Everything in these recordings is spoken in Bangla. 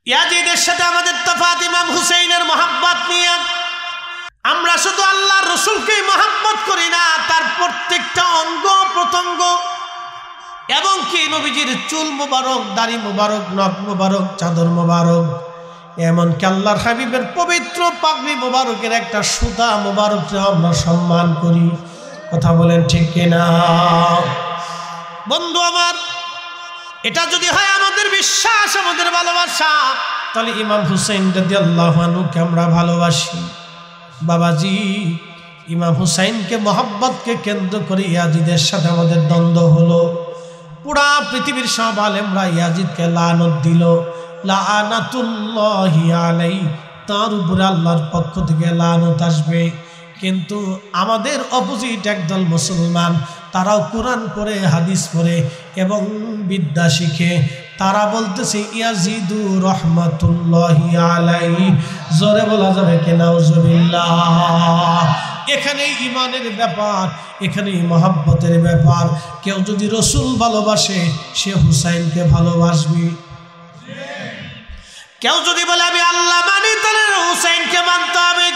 ইয়াজিদের সাথে আমাদের তফাৎ ইমাম হুসাইনের মহব্বত নিয়ে। আমরা শুধু আল্লাহর রাসূলকেই মহব্বত করি না, তার প্রত্যেকটা অঙ্গ প্রত্যঙ্গ এবং কি নবীজির চুল মুবারক, দাড়ি মুবারক, নখ মুবারক, চাদর মুবারক, এমনকি আল্লাহর হাবিবের পবিত্র পাগড়ি মুবারকের একটা সুতা মুবারককে আমরা সম্মান করি। কথা বলেন ঠিক কিনা? বন্ধু আমার, এটা যদি হয় আমাদের বিশ্বাস, আমাদের ভালোবাসা, তাহলে ইমাম হুসাইন রাদিয়াল্লাহু আনহুকে আমরা ভালোবাসি। বাবাজি, ইমাম হুসাইনকে মহব্বতকে কেন্দ্র করে ইয়াজিদের সাথে আমাদের দ্বন্দ্ব হলো। পুরা পৃথিবীর সব আলেমরা ইয়াজিদকে লানত দিল, লানাতুল্লাহি আলাইহি, তার উপরে আল্লাহর পক্ষ থেকে লানত আসবে। কিন্তু আমাদের অপোজিট একদল মুসলমান, তারাও কোরআন পড়ে, হাদিস পড়ে এবং বিদ্যা শিখে, তারা বলতেছে ইয়াজিদু রহমাতুল্লাহি আলাইহি। জোরে বলা যাবে কি নাউজুবিল্লাহ? এখানে ইমানের ব্যাপার, এখানে মহব্বতের ব্যাপার। কেউ যদি রসুল ভালোবাসে, সে হুসাইনকে ভালোবাসবে। কেউ যদি বলে আমি আল্লাহ মানি, তাহলে হুসাইনকে মানতে হবে।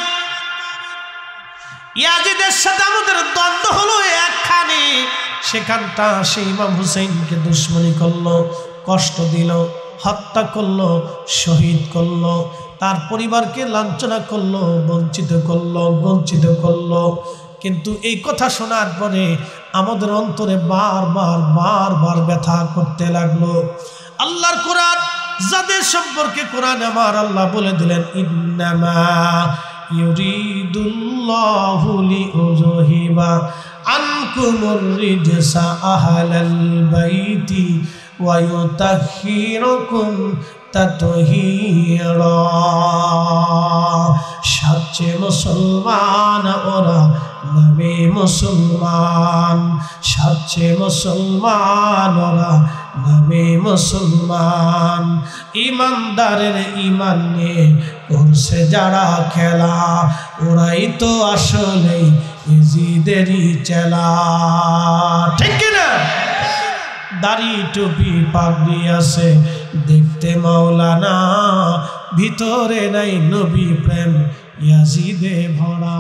ইয়াজিদের সাথে আমাদের দ্বন্দ্ব হলো একখানে, সেখানটা সে ইমাম হুসাইনকে দুশমনি করলো, কষ্ট দিল, হত্যা করলো, শহীদ করলো, তার পরিবারকে লাঞ্ছনা করলো, বঞ্চিত করলো। কিন্তু এই কথা শোনার পরে আমাদের অন্তরে বারবার ব্যথা করতে লাগলো। আল্লাহর কোরআন, যাদের সম্পর্কে কোরআন আমার আল্লাহ বলে দিলেন, ইন্নামা ইউরিদুল্লাহু লিইউযহিবা আনকুমুর রিজসা আহলাল বাইতি ওয়া ইউতাহহিরুকুম তাতহীরা। সাচ্চে মুসলমান ওরা, নামে মুসলমান। সাচ্চে মুসলমান ওরা, নামে মুসলমান। ইমানদারের ইমান নিয়ে করছে যারা খেলা, ওরাই তো আসলে ইয়াজিদেরই চেলা। ঠিক কিনা? দাড়ি টুপি পাগড়ি আছে, দেখতে মাওলানা, ভিতরে নাই নবী প্রেম, ইয়াজিদে ভরা।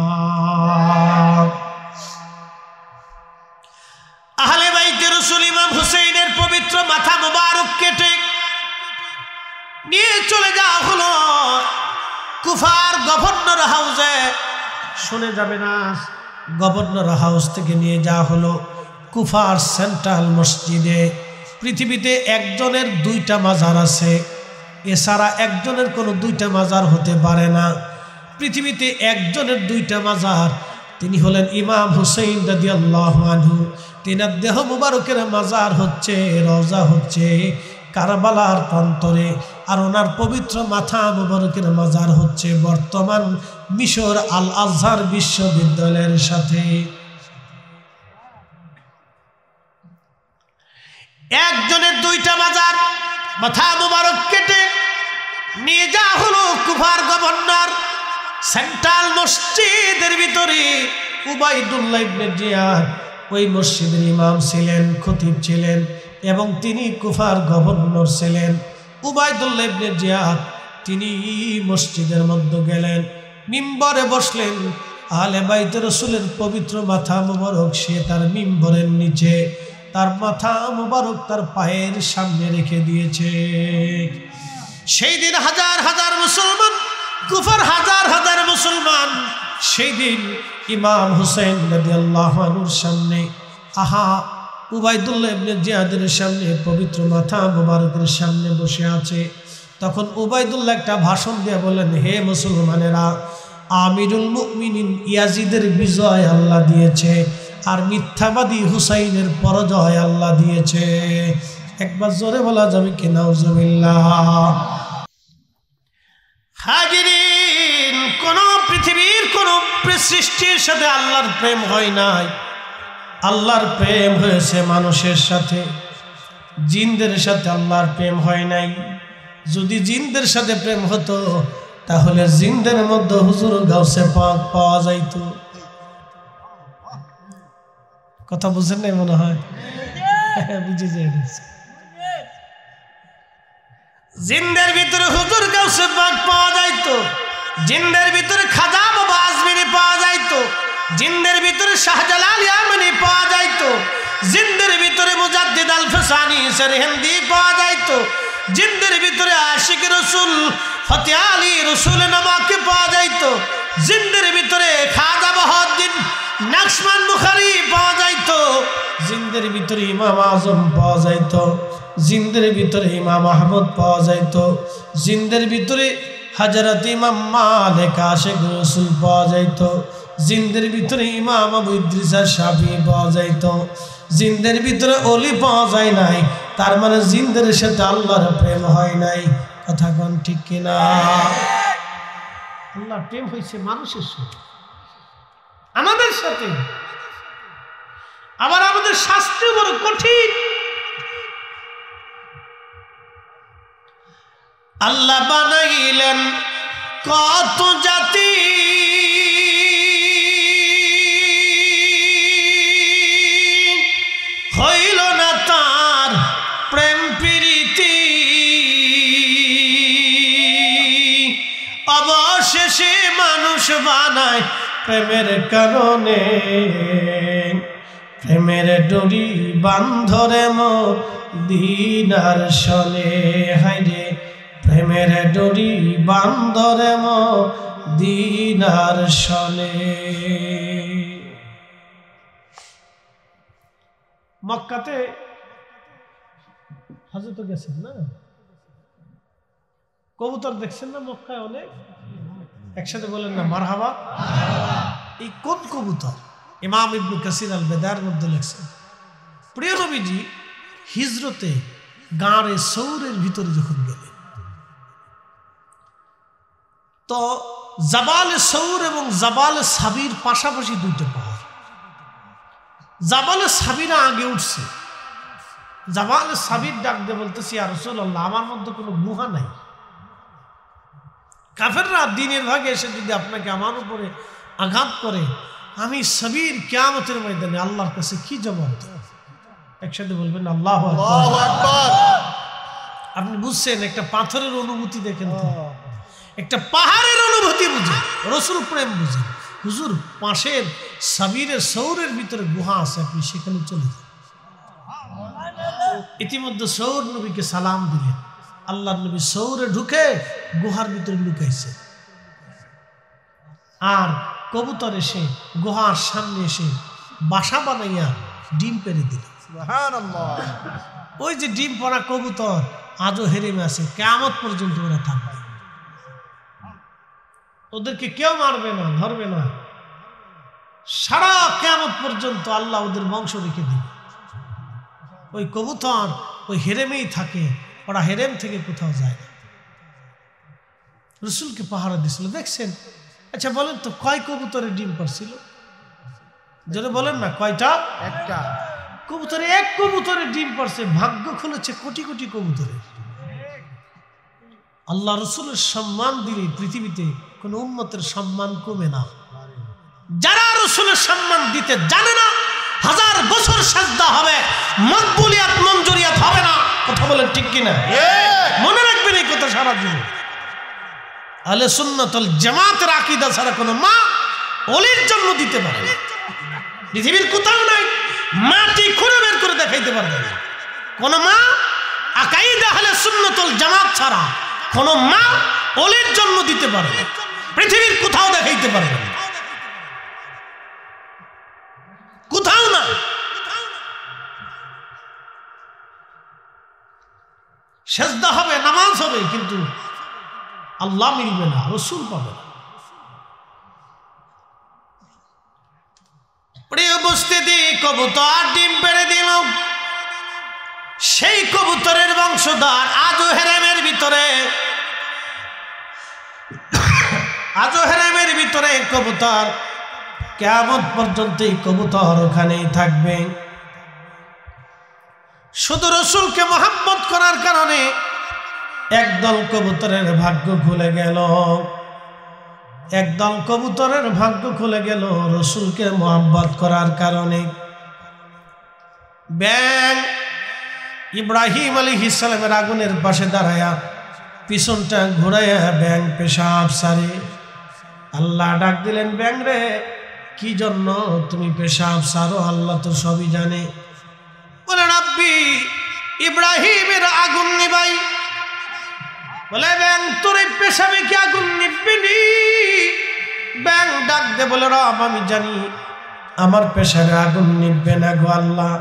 আহলে বাইতে রাসূল ইমাম হুসাইনের পবিত্র মাথা মুবারক কেটে নিয়ে চলে যাওয়া হলো কুফার গভর্নর হাউসে। শুনে যাবে না, গভর্নর হাউস থেকে নিয়ে যাওয়া হলো কুফার সেন্ট্রাল মসজিদে। পৃথিবীতে একজনের দুইটা মাজার আছে, এছাড়া একজনের কোনো দুইটা মাজার হতে পারে না। পৃথিবীতে একজনের দুইটা মাজার, তিনি হলেন ইমাম হুসাইন রাদিয়াল্লাহু আনহু। তিনার দেহ মুবারকের মাজার হচ্ছে, রওজা হচ্ছে কারবালার প্রান্তরে, আর ওনার পবিত্র মাথা মুবারকের মাজার হচ্ছে বর্তমান মিশর আল আজহার বিশ্ববিদ্যালয়ের সাথে। একজনের দুইটা মাজার, মাথা মুবারক কেটে নিয়ে যাওয়া হলো কুফার গভর্নর সেন্ট্রাল মসজিদের ভিতরে। উবাইদুল্লাহ ইবনে জিয়াদ ওই মসজিদের ইমাম ছিলেন, খতিব ছিলেন এবং তিনি কুফার গভর্নর ছিলেন। উবাইদুল্লাহ ইবনে জিয়াদ তিনি মসজিদের মধ্যে গেলেন, মিম্বরে বসলেন। আহলে বাইতে রাসূলের পবিত্র মাথা মুবারক সে তার মিম্বরের নিচে, তার মাথা মুবারক তার পায়ের সামনে রেখে দিয়েছে। সেই দিন হাজার হাজার মুসলমান, কুফার হাজার হাজার মুসলমান সেই দিন ইমাম হুসাইন রাদিয়াল্লাহু আনহুর সামনে, উবাইদুল্লাহ ইবনে জিয়াদের সামনে, পবিত্র মাথা মুবারকের সামনে বসে আছে। তখন উবাইদুল্লাহ একটা ভাষণ দিয়ে বলেন, হে মুসলমানেরা, আমিরুল মুমিনিন ইয়াজিদের বিজয় আল্লাহ দিয়েছে, আর মিথ্যাবাদী হুসাইনের পরাজয় আল্লাহ দিয়েছে। একবার জোরে বলা যাবে কি নাউজুবিল্লাহ? হাজিরিন, কোন পৃথিবীর কোন সৃষ্টির সাথে আল্লাহর প্রেম হয় নাই। আল্লাহর প্রেম হয়েছে মানুষের সাথে, জিনদের সাথে আল্লাহর প্রেম হয় নাই। যদি জিনদের সাথে প্রেম হতো, তাহলে জিনদের মধ্যে হুজুর গাউসে পাক পাওয়া যাইত। কথা বুঝেন নাই মনে হয়? বুঝে যায়। জিন্দের ভিতরে হুজুর গাউসে পাক পাওয়া যাইতো, জিন্দের ভিতরে খাজা বাবা আজমিরি পাওয়া যাইতো, জিন্দের ভিতরে শাহজালাল ইয়ামানি পাওয়া যাইতো, জিন্দের ভিতরে মুজাদ্দিদ আল ফসানি সরহিন্দি পাওয়া যাইতো, জিন্দের ভিতরে আশিক রসুল ফতেহ আলী রসুল নামাকে পাওয়া যাইতো, জিন্দের ভিতরে খাজা বাহাউদ্দিন নকশবন্দ বুখারী পাওয়া যাইতো, জিন্দের ভিতরে ইমাম আজম পাওয়া যাইতো, জিন্দের ভিতরে ইমাম আহমদ পাওয়া যাইতো, জিন্দের ভিতরে হযরত ইমাম মালিক আশিক রসুল পাওয়া যাইতো, জিন্দের ভিতরে ইমাম আবু ইদ্রিস শাফিঈ পাওয়া যাইতো। জিন্দের ভিতরে অলি পাওয়া যায় নাই, তার মানে জিন্দের সাথে আল্লাহর প্রেম হয় নাই। কথা কোন ঠিক কিনা? আল্লাহর প্রেম হয়েছে মানুষের সাথে, আমাদের সাথে। আবার আমাদের শাস্তি বড় কঠিন। আল্লাহ বানাইলেন কত জাতি, হইল না তার প্রেম প্রীতি, অবশেষে মানুষ বানায় প্রেমের কারণে। প্রেমের ডোরি বান্ধরে মদিনার সনে, হায়রে প্রেমের ডোরি বান্ধরে মদিনার সনে। মক্কাতে হযরত গেছেন না, কবুতর দেখছেন না মক্কায় অনেক, একসাথে বলেন না মারহাবা। এই কোন কবুতর? ইমাম ইবনে কাসির আল বেদার মধ্যে লিখছেন, প্রিয় নবীজি হিজরতে গাঁরে সৌরের ভিতরে যখন গেলেন, তো জাবালে সৌর এবং জাবালে সাবির পাশাপাশি দুইটা পাহাড়। জাবালে সাবিরা আগে উঠছে, জাবালে সাবির ডাক দিয়ে বলতেছি, ইয়া রাসূলুল্লাহ, আমার মধ্যে কোনো গুহা নাই, কাফেররা দিনের ভাগে এসে যদি আপনাকে আমার উপরে আঘাত করে, আমি সাবির কিয়ামতের ময়দানে আল্লাহর কাছে কি জবাব দেব? একসাথে বলবেন আল্লাহু আকবার। আপনি বুঝছেন, একটা পাথরের অনুভূতি দেখেন তো, একটা পাহাড়ের অনুভূতি বুঝে, রসুল প্রেম বুঝে। হুজুর পাশের সাবিরের সৌরের ভিতরে গুহা আছে, আপনি সেখানে চলে যান। ইতিমধ্যে সৌর নবীকে সালাম দিলেন, আল্লাহর নবী সৌরে ঢুকে গুহার ভিতরে লুকাইছে, আর কবুতর এসে গুহার সামনে এসে বাসা বানাইয়া ডিম পেড়ে দিল। ওই যে ডিম পড়া কবুতর আজও হেরেমে আছে, কিয়ামত পর্যন্ত ওরা থাকবে, ওদেরকে কেউ মারবে না, ধরবে না, সারা কিয়ামত পর্যন্ত আল্লাহ ওদের বংশ রেখে দিবে। ওই কবুতর ওই হেরেমেই থাকে, ওরা হেরেম থেকে কোথাও যায় না। রসুলকে পাহারা দিছিল, দেখছেন? আচ্ছা বলেন তো, কয় কবুতরের ডিম পারছিল? যদি বলেন না কয়টা? একটা কবুতরে, এক কবুতরের ডিম পারছে, ভাগ্য খুলেছে কোটি কোটি কবুতরের। আল্লাহ রসুলের সম্মান দিলে পৃথিবীতে কোন উম্মতের সম্মান কমে না। যারা রসুলের সম্মান দিতে জানে না, 1000 বছর সাজদা হবে, মকবুলিয়াত মঞ্জুরিয়াত হবে না। কথা বলেন ঠিক কিনা? মনে রাখবেন এই কথা সারা জীবন। আহলে সুন্নাত ওয়াল জামাতের আকীদা ছাড়া কোনো মা ওলির জন্ম দিতে পারে না, পৃথিবীর কোথাও নাই। মাটি খুঁড়ে বের করে দেখাইতে পারবে না কোন মা। আকীদা আহলে সুন্নাত ওয়াল জামাত ছাড়া কোন মা ওলির জন্ম দিতে পারে না, পৃথিবীর কোথাও দেখাইতে পারবে না, কোথাও না। সেজদা হবে, নামাজ হবে, কিন্তু আল্লাহ মিলবে না, রসুল পাবে না। প্রিয় উপস্থিতি, কবুতর ডিম পেড়ে দিল, সেই কবুতরের বংশধর আজও হেরেমের ভিতরে, আজও হেরেমের ভিতরে কবুতর, কিয়ামত পর্যন্ত এই কবুতর ওখানেই থাকবে। শুধু রসুলকে মহব্বত করার কারণে একদল কবুতরের ভাগ্য খুলে গেল, একদল কবুতরের ভাগ্য খুলে গেল রসুলকে মহব্বত করার কারণে। ব্যাং ইব্রাহিম আলাইহিস সালামের আগুনের পাশে দাঁড়ায়া পিছনটা ঘুরাইয়া ব্যাং পেশাব সারে। আল্লাহ ডাক দিলেন, ব্যাং রে কি জন্য তুমি পেশাব সারো? আল্লাহ তো সবই জানে। বলে রাব্বি ইব্রাহিমের আগুন নিবাই। বলে ব্যাং তোর এই পেশাবে কি আগুন নিবি? ব্যাং ডাক দে বলে রব আমি জানি আমার পেশাবে আগুন নিববে না গো আল্লাহ,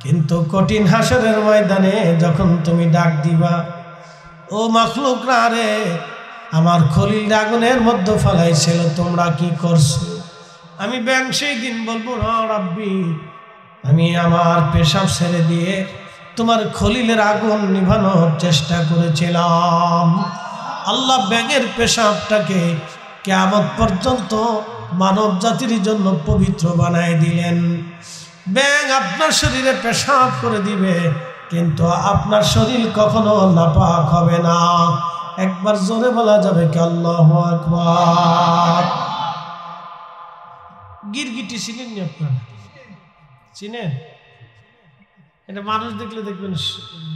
কিন্তু কঠিন হাসরের ময়দানে যখন তুমি ডাক দিবা, ও মাখলুকরা রে আমার খলিল আগুনের মধ্যে ফেলাইছিল, তোমরা কি করছো? আমি ব্যাং সেই দিন বলবো না রাব্বি আমি আমার পেশাব ছেড়ে দিয়ে তোমার খলিলের আগুন নিভানোর চেষ্টা করেছিলাম। আল্লাহ ব্যাঙের পেশাবটাকে কিয়ামত পর্যন্ত মানব জাতির জন্য পবিত্র বানায় দিলেন। ব্যাঙ আপনার শরীরে পেশাব করে দিবে, কিন্তু আপনার শরীর কখনো নাপাক হবে না। একবার জোরে বলা যাবে কি আল্লাহু আকবার। গিরগিটি চিনেন নি আপনারা? চিনেন? এটা মানুষ দেখলে দেখবেন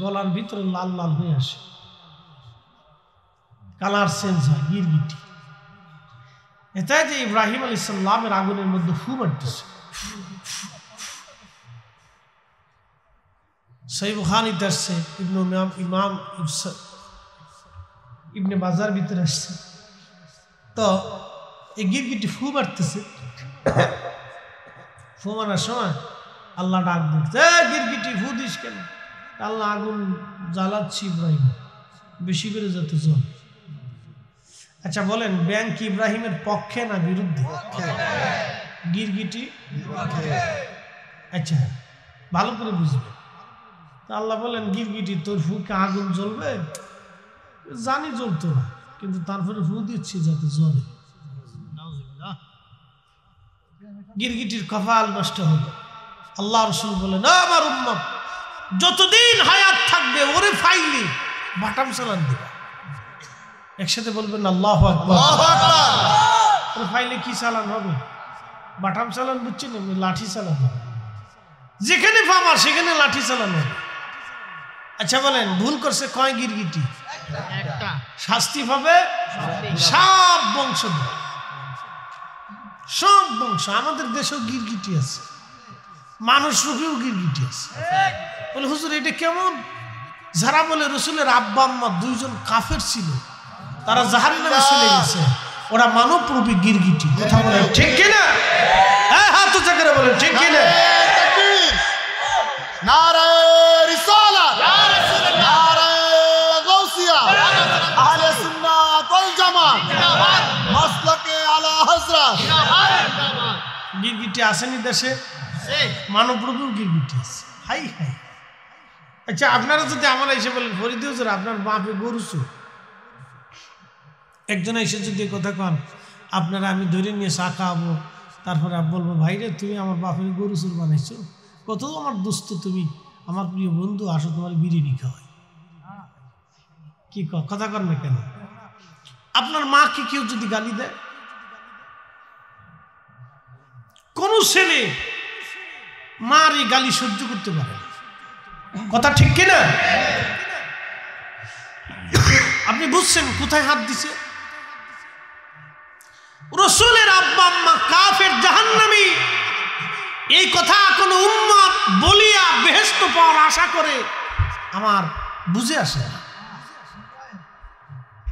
গলার ভিতরে লাল লাল হয়ে আসে, কালার চেঞ্জ হয়। গিরগিটি এটাই যে ইব্রাহিম আলাইহিস সালামের আগুনের মধ্যে ফু মারতেছে। সহিহ বুখারীতে আসছে, ইমাম ইবনে বাজার ভিতরে আসছে। তো এই গিরগিটি ফু মারতেছে, ফু মারার সময় আল্লাহ ডাক দিচ্ছে, গিরগিটি ফু দিস কেন? আল্লাহ আগুন জ্বালাচ্ছি ইব্রাহিম, বেশি করে যাতে জল। আচ্ছা বলেন ব্যাং কি ইব্রাহিমের পক্ষে না বিরুদ্ধে? গিরগিটি আচ্ছা ভালো করে বুঝবে। আল্লাহ বলেন গিরগিটি তোর ফুকে আগুন জ্বলবে? জানি জ্বলতো না, কিন্তু তারপরে ফু দিচ্ছি যাতে জ্বলে। গিরগিটির কপাল নষ্ট হলো। আল্লাহ রাসূল বলেন, আমার উম্মত যতদিন হায়াত থাকবে ওরে ফাইলি বাটাম চালান দিবা। একসাথে বলবেন আল্লাহু আকবার। ওরে ফাইলে কি চালান হবে? বাটাম চালান, বুঝছেন? লাঠি চালান হবে। যেখানে ফামা সেখানে লাঠি চালানো হবে। আচ্ছা বলেন ভুল করছে কয় গিরগিটি? একটা। শাস্তি পাবে সব বংশধর, সব বংশ। আমাদের দেশেও গিরগিটি আছে, মানুষ রূপেও গিরগিটি আছে। বলে হুজুর এটা কেমন? যারা বলে রসুলের আব্বা আম্মা দুইজন কাফের ছিল, তারা জাহান্নামে চলে গেছে, ওরা মানব রূপী গিরগিটি। কথা বলেন ঠিক কিনা? হ্যাঁ হাত উঁচা করে বলেন ঠিক কিনা? নারে রিসালাত, নারে গাউসিয়া, আহলে সুন্নাত ওয়াল জামাত, মাসলাকে আলা হযরত। গিরগিটি আসেনি দেশে? মানব রূপেও গিরগিটি আছে। High high. আচ্ছা আপনারা যদি আমরা এসে বলেন ফরিদ হুজুর আপনার বাপে গরু চোর, একজন এসে যদি কথা কন আপনারা আমি ধরে নিয়ে চা খাওয়াবো, তারপরে বলবো ভাই রে তুমি আমার বাপের গরু চোর বানাইছো, কত আমার দোস্ত তুমি আমার প্রিয় বন্ধু, আসো তোমার বিরিয়ানি খাওয়াই, কি কথা কন না কেন? আপনার মাকে কেউ যদি গালি দেয়, কোন ছেলে মার এই গালি সহ্য করতে পারে না, কথা ঠিক কিনা? আপনি বুঝছেন কোথায় হাত দিছে? রসুলের আব্বা আম্মা কাফের জাহান্নামী, এই কথা কোন উম্মত বলিয়া বেহেশত পাওয়ার আশা করে আমার বুঝে আসে না,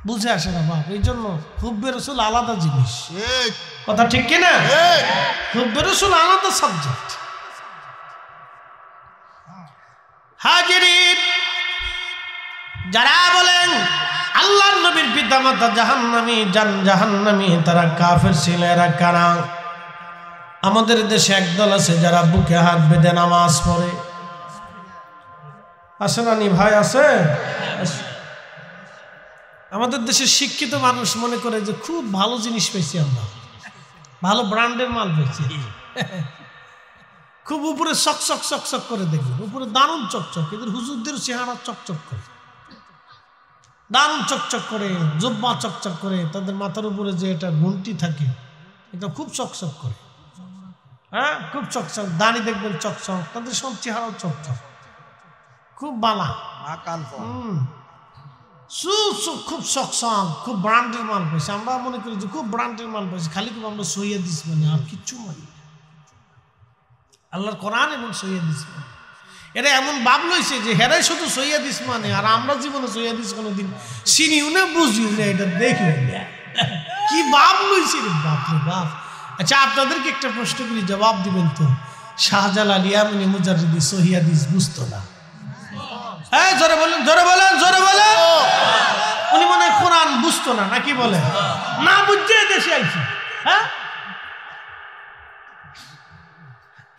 বুঝে আসে না বাপ। এই জন্য হুব্বে রসুল আলাদা জিনিস, কথা ঠিক কিনা? হুব্বে রসুল আলাদা সাবজেক্ট। হাজিরিন, যারা বলেন আল্লাহর নবীর পিতামাতা জাহান্নামী, জাহান্নামী, তারা কাফের ছিল, এরা কারা? আমাদের দেশে একদল আছে যারা বুকে হাত বেঁধে নামাজ পড়ে, আছে না নি ভাই? আছে। আমাদের দেশের শিক্ষিত মানুষ মনে করে যে খুব ভালো জিনিস পেয়েছি আমরা, ভালো ব্র্যান্ডের মাল পেয়েছি, খুব উপরে চকচক চকচক করে দেখবেন, উপরে দারুণ চকচক, এদের হুজুরদের চেহারা চকচক করে, দারুণ চকচক করে, জব্বা চকচক করে, তাদের মাথার উপরে যে এটা ঘুমটি থাকে এটা খুব চকচক করে, হ্যাঁ খুব চকচক, দাড়ি দেখবেন চকচক, তাদের সব চেহারাও চকচক, খুব বালা। খুব সকসং, খুব ব্র্যান্ডের মাল পাইছে। আমরা মনে করি যে খুব ব্র্যান্ডের মাল পাইছে, খালি খুব আমরা সৈয়দিস মানে, আর কিচ্ছু মানে আল্লাহর কোরআন এবং সৈয়দিস মানে। এরা এমন ভাব লইছে যে হেরাই শুধু সৈয়দিস মানে, আর আমরা জীবনে সৈয়দিস কোনোদিন চিনিও না, বুঝিও না, এটা দেখলেন কি ভাব লইছে রে বাপ রে বাপ। আচ্ছা, আপনাদেরকে একটা প্রশ্ন করি, জবাব দিবেন তো। শাহজালাল ইয়ামানি মুজাররিদি সহিয়াদিস বুঝতো না? হ্যাঁ, জোরে বলেন, জোরে বলেন, জোরে বলেন। উনি মনে হয় কোরআন বুঝতো না, নাকি বলে? না বুঝছে দেশে আইছি। হ্যাঁ,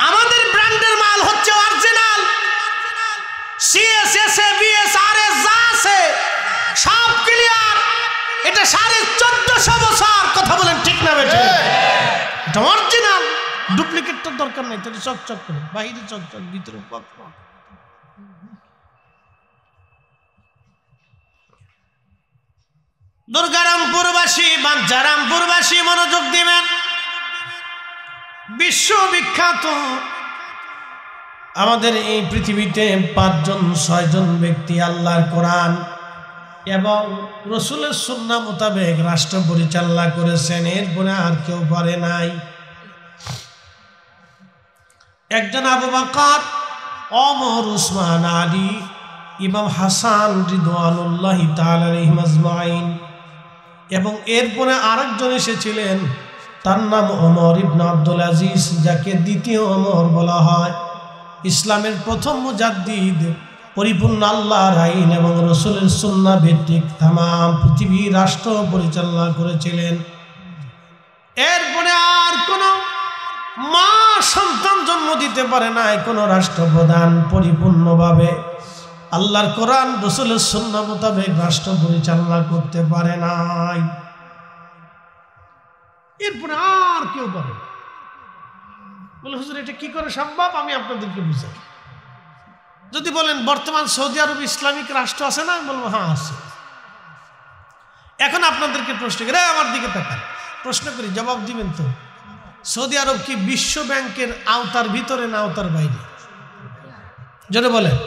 আমাদের ব্র্যান্ডের মাল হচ্ছে অরিজিনাল। সিএসএস বিএসআরএস যা আছে সব ক্লিয়ার। এটা 1450 বছর, কথা বলেন ঠিক না বেঠে? এটা অরিজিনাল, ডুপ্লিকেট তো দরকার নাই। তাহলে চকচক করে, বাইরে চকচক, ভিতরে পকপক। দুর্গারামপুরবাসী, বাঞ্ছারামপুরবাসী মনোযোগ দিবেন। বিশ্ববিখ্যাত আমাদের এই পৃথিবীতে 5-6 জন ব্যক্তি আল্লাহর কোরআন এবং রসুলের সুন্নাহ মোতাবেক রাষ্ট্র পরিচালনা করেছেন, এরপরে আর কেউ পারে নাই। একজন আবু বকর, ওমর, উসমান, আলী, ইমাম হাসান রিদওয়ানুল্লাহি তাআলা আলাইহিম আজমাইন, এবং এরপরে আরেকজন এসেছিলেন, তার নাম ওমর ইবনে আব্দুল আজিজ, যাকে দ্বিতীয় ওমর বলা হয়। ইসলামের প্রথম মুজাদ্দিদ, পরিপূর্ণ আল্লাহর আইন এবং রসুলের সুন্নাহ ভিত্তিক তাম পৃথিবীর রাষ্ট্র পরিচালনা করেছিলেন। এরপরে আর কোন মা সন্তান জন্ম দিতে পারে নাই, কোন রাষ্ট্রপ্রধান পরিপূর্ণভাবে আল্লাহর কোরআন রসুলের সুন্নাহ মোতাবেক রাষ্ট্র পরিচালনা করতে পারে নাই। এরপরে আর কেউ পারে না। বলে, হুজুর এটা কি করে সম্ভব? আমি আপনাদেরকে বুঝাই। যদি বলেন বর্তমান সৌদি আরব ইসলামিক রাষ্ট্র আছে না, আমি বলবো হ্যাঁ আছে। এখন আপনাদেরকে প্রশ্ন করি, আমার দিকে তাকান, প্রশ্ন করি, জবাব দিবেন তো। সৌদি আরব কি বিশ্ব ব্যাংকের আওতার ভিতরে না আওতার বাইরে? যদি বলেন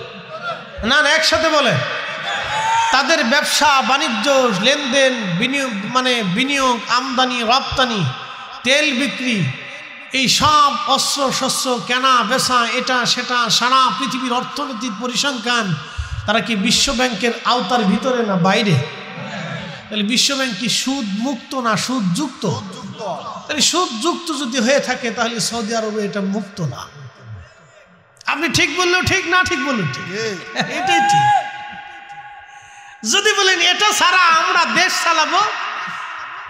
না, না একসাথে বলেন। তাদের ব্যবসা বাণিজ্য, লেনদেন, বিনিয়োগ, আমদানি রপ্তানি, তেল বিক্রি, এই সব অস্ত্র শস্ত্র কেনা বেচা, এটা সেটা, সারা পৃথিবীর অর্থনৈতিক পরিসংখ্যান, তারা কি বিশ্ব ব্যাংকের আওতার ভিতরে না বাইরে? তাহলে বিশ্ব ব্যাংক কি সুদ মুক্ত না সুদ যুক্ত? তাহলে সুদ যুক্ত যদি হয়ে থাকে, তাহলে সৌদি আরবে এটা মুক্ত না। আপনি ঠিক বললেও ঠিক, না ঠিক বললেও ঠিক, এটাই ঠিক। যদি বলেন এটা ছাড়া আমরা দেশ চালাবো,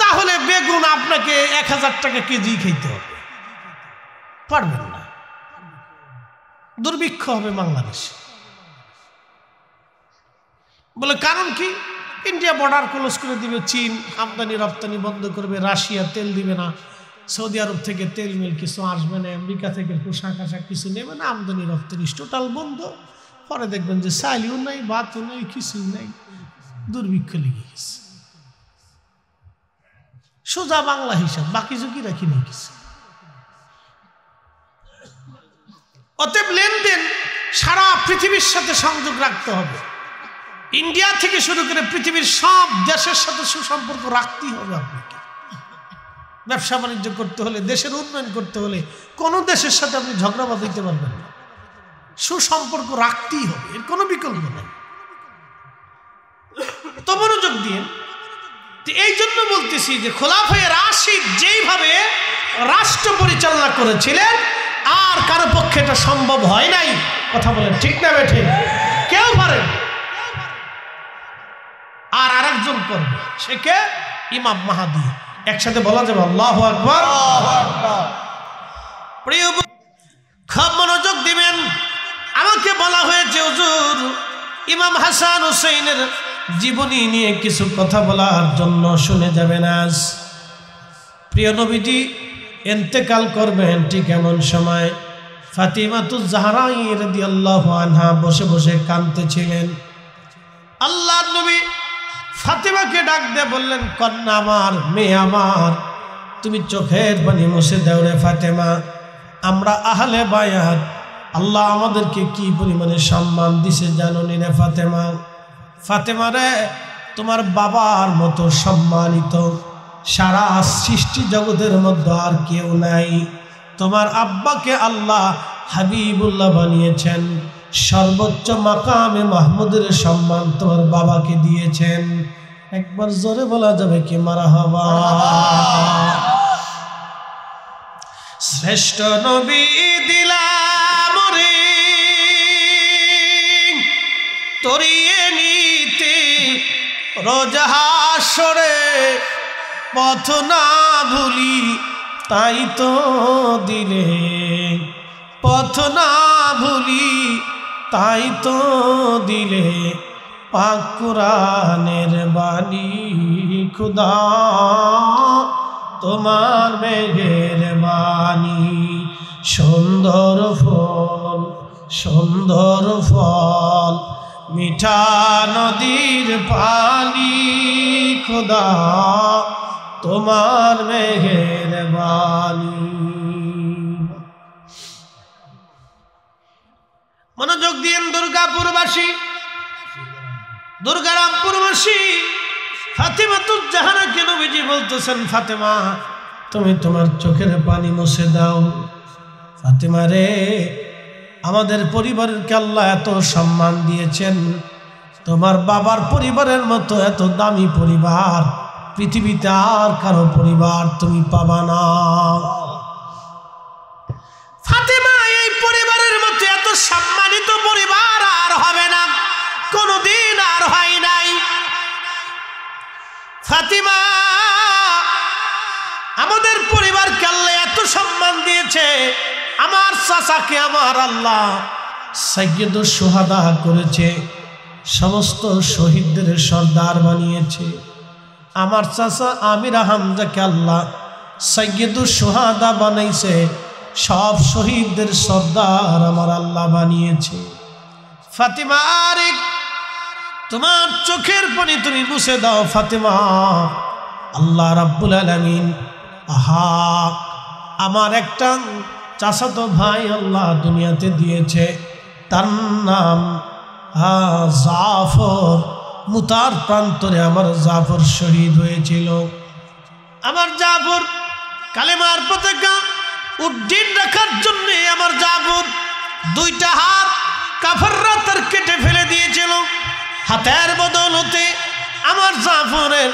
তাহলে বেগুন আপনাকে 1000 টাকা কেজি খেতে হবে, পারবেন না, দুর্ভিক্ষ হবে বাংলাদেশে। বলে কারণ কি? ইন্ডিয়া বর্ডার ক্লোজ করে দিবে, চীন আমদানি রপ্তানি বন্ধ করবে, রাশিয়া তেল দিবে না, সৌদি আরব থেকে তেল মিল কিছু আসবে না, আমেরিকা থেকে পোশাক আশাক কিছু নেবে না, আমদানি রপ্তানি টোটাল বন্ধ। পরে দেখবেন যে চাইলেও নাই, ভাতও নেই, কিছুই নাই, দুর্ভিক্ষ লেগে গেছে। সোজা বাংলা হিসাব, বাকি ঝুঁকি রাখি নেই কিছু। অতএব লেনদেন সারা পৃথিবীর সাথে সংযোগ রাখতে হবে। ইন্ডিয়া থেকে শুরু করে পৃথিবীর সব দেশের সাথে সুসম্পর্ক রাখতেই হবে আপনাকে। ব্যবসা বাণিজ্য করতে হলে, দেশের উন্নয়ন করতে হলে কোনো দেশের সাথে আপনি ঝগড়া বাঁধাইতে পারবেন না, সুসম্পর্ক রাখতেই হবে, এর কোনো বিকল্প নেই। তো মনোযোগ দিয়ে, এই জন্য বলতেছি যে খোলাফায়ে রাশিদ যেইভাবে রাষ্ট্র পরিচালনা করেছিলেন, আর কারো পক্ষে এটা সম্ভব হয় নাই। কথা বলেন ঠিক না বেঠে? কেউ পারে। আর আরেকজন করবে, সে কে? ইমাম মাহদী। একসাথে বলা যাবে আল্লাহু আকবার। প্রিয় খুব মনোযোগ দিবেন। আমাকে বলা হয়েছে হুজুর ইমাম হাসান হুসাইনের জীবনী নিয়ে কিছু কথা বলার জন্য, শুনে যাবেন। আজ প্রিয় নবীজি ইন্তেকাল করবেন ঠিক এমন সময় ফাতিমাতুজ জাহরা রাদিয়াল্লাহু আনহা বসে বসে কাঁদতেছিলেন। আল্লাহর নবী ফাতিমাকে ডাক দিয়ে বললেন, কন্যা আমার, মেয়ে আমার, তুমি চোখের পানি মুছে দাও রে ফাতেমা। আমরা আহলে বায়াত, আল্লাহ আমাদেরকে কি পরিমাণে সম্মান দিছে জানো নি রে ফাতেমা? ফাতেমা রে, তোমার বাবার মতো সম্মানিত সারা সৃষ্টি জগতের মধ্যে আর কেউ নাই। তোমার আব্বাকে আল্লাহ হাবিবুল্লাহ বানিয়েছেন, সর্বোচ্চ মাকামে মাহমুদের সম্মান তোমার বাবাকে দিয়েছেন। একবার জোরে বলা যাবে কি মারহাবা। শ্রেষ্ঠ নবী দিলাম রে তরিয়ে নিতে রোজ হাসরে, পথ না ভুলি তাই তো দিলে, পথ না ভুলি তাই তো দিলে, পাক কুরআনের বাণী খুদা তোমার মেহেরবানি। সুন্দর ফল সুন্দর ফল মিঠা নদীর পানি, খুদা তোমার মেহেরবানি। মনোযোগ দিন দুর্গাপুরবাসী, দুর্গারামপুরবাসী, ফাতেমাতুজ জাহরাকে নবীজি বলতেছেন, ফাতেমা তুমি তোমার চোখের পানি মুছে দাও। ফাতেমা রে, আমাদের পরিবারকে আল্লাহ এত সম্মান দিয়েছেন, তোমার বাবার পরিবারের মতো এত দামি পরিবার পৃথিবীতে আর কারো পরিবার তুমি পাবা না। ফাতেমা, এই পরিবারের মতো এত সম্মানিত পরিবার আর হবে না, কোনদিন আর হয় নাই। ফাতেমা, আমাদের পরিবারকে আল্লাহ এত সম্মান দিয়েছে, আমার চাচাকে আমার আল্লাহ সাইয়্যিদুশ শুহাদা করেছে, সমস্ত শহীদদের সর্দার বানিয়েছে। আমার চাচা আমির হামজাকে আল্লাহ সাইয়্যিদুশ শুহাদা বানাইছে, সব শহীদদের সর্দার আমার আল্লাহ বানিয়েছে। ফাতেমা রে, তোমার চোখের পানি তুমি মুছে দাও। ফাতেমা, আল্লাহ রাব্বুল আলামিন, আহা, আমার একটা চাচাতো ভাই আল্লাহ দুনিয়াতে দিয়েছে, তার নাম জাফর। মুতার প্রান্তরে আমার জাফর শহীদ হয়েছিল। আমার জাফর কালেমার পতাকা উড্ডীন রাখার জন্য আমার জাফর দুইটা হাত কাফেররা তার কেটে ফেলে দিয়েছিল। হাতের বদৌলতে আমার জাফরের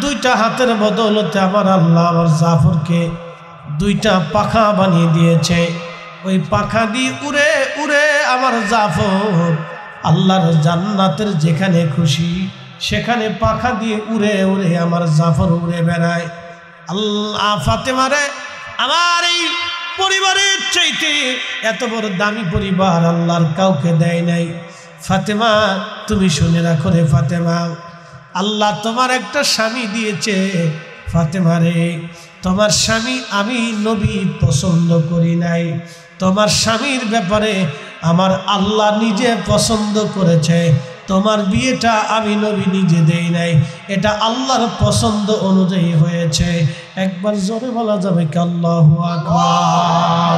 দুইটা হাতের বদৌলতে আমার আল্লাহ আমার জাফরকে দুইটা পাখা বানিয়ে দিয়েছে। ওই পাখা দিয়ে উড়ে উড়ে আমার জাফর আল্লাহর জান্নাতের যেখানে খুশি সেখানে পাখা দিয়ে উড়ে উড়ে আমার জাফর উড়ে বেড়ায়। আল্লাহ, ফাতেমারে, আমার এই পরিবারের চাইতে এত বড় দামি পরিবার আল্লাহর কাউকে দেয় নাই। ফাতেমা, তুমি শুনে রাখো রে ফাতেমা, আল্লাহ তোমার একটা স্বামী দিয়েছে। ফাতেমা রে, তোমার স্বামী আমি নবী পছন্দ করি নাই, তোমার স্বামীর ব্যাপারে আমার আল্লাহ নিজে পছন্দ করেছে। তোমার বিয়েটা আমি নবী নিজে দেই নাই, এটা আল্লাহর পছন্দ অনুযায়ী হয়েছে। একবার জোরে বলা যাবে কি আল্লাহু আকবার।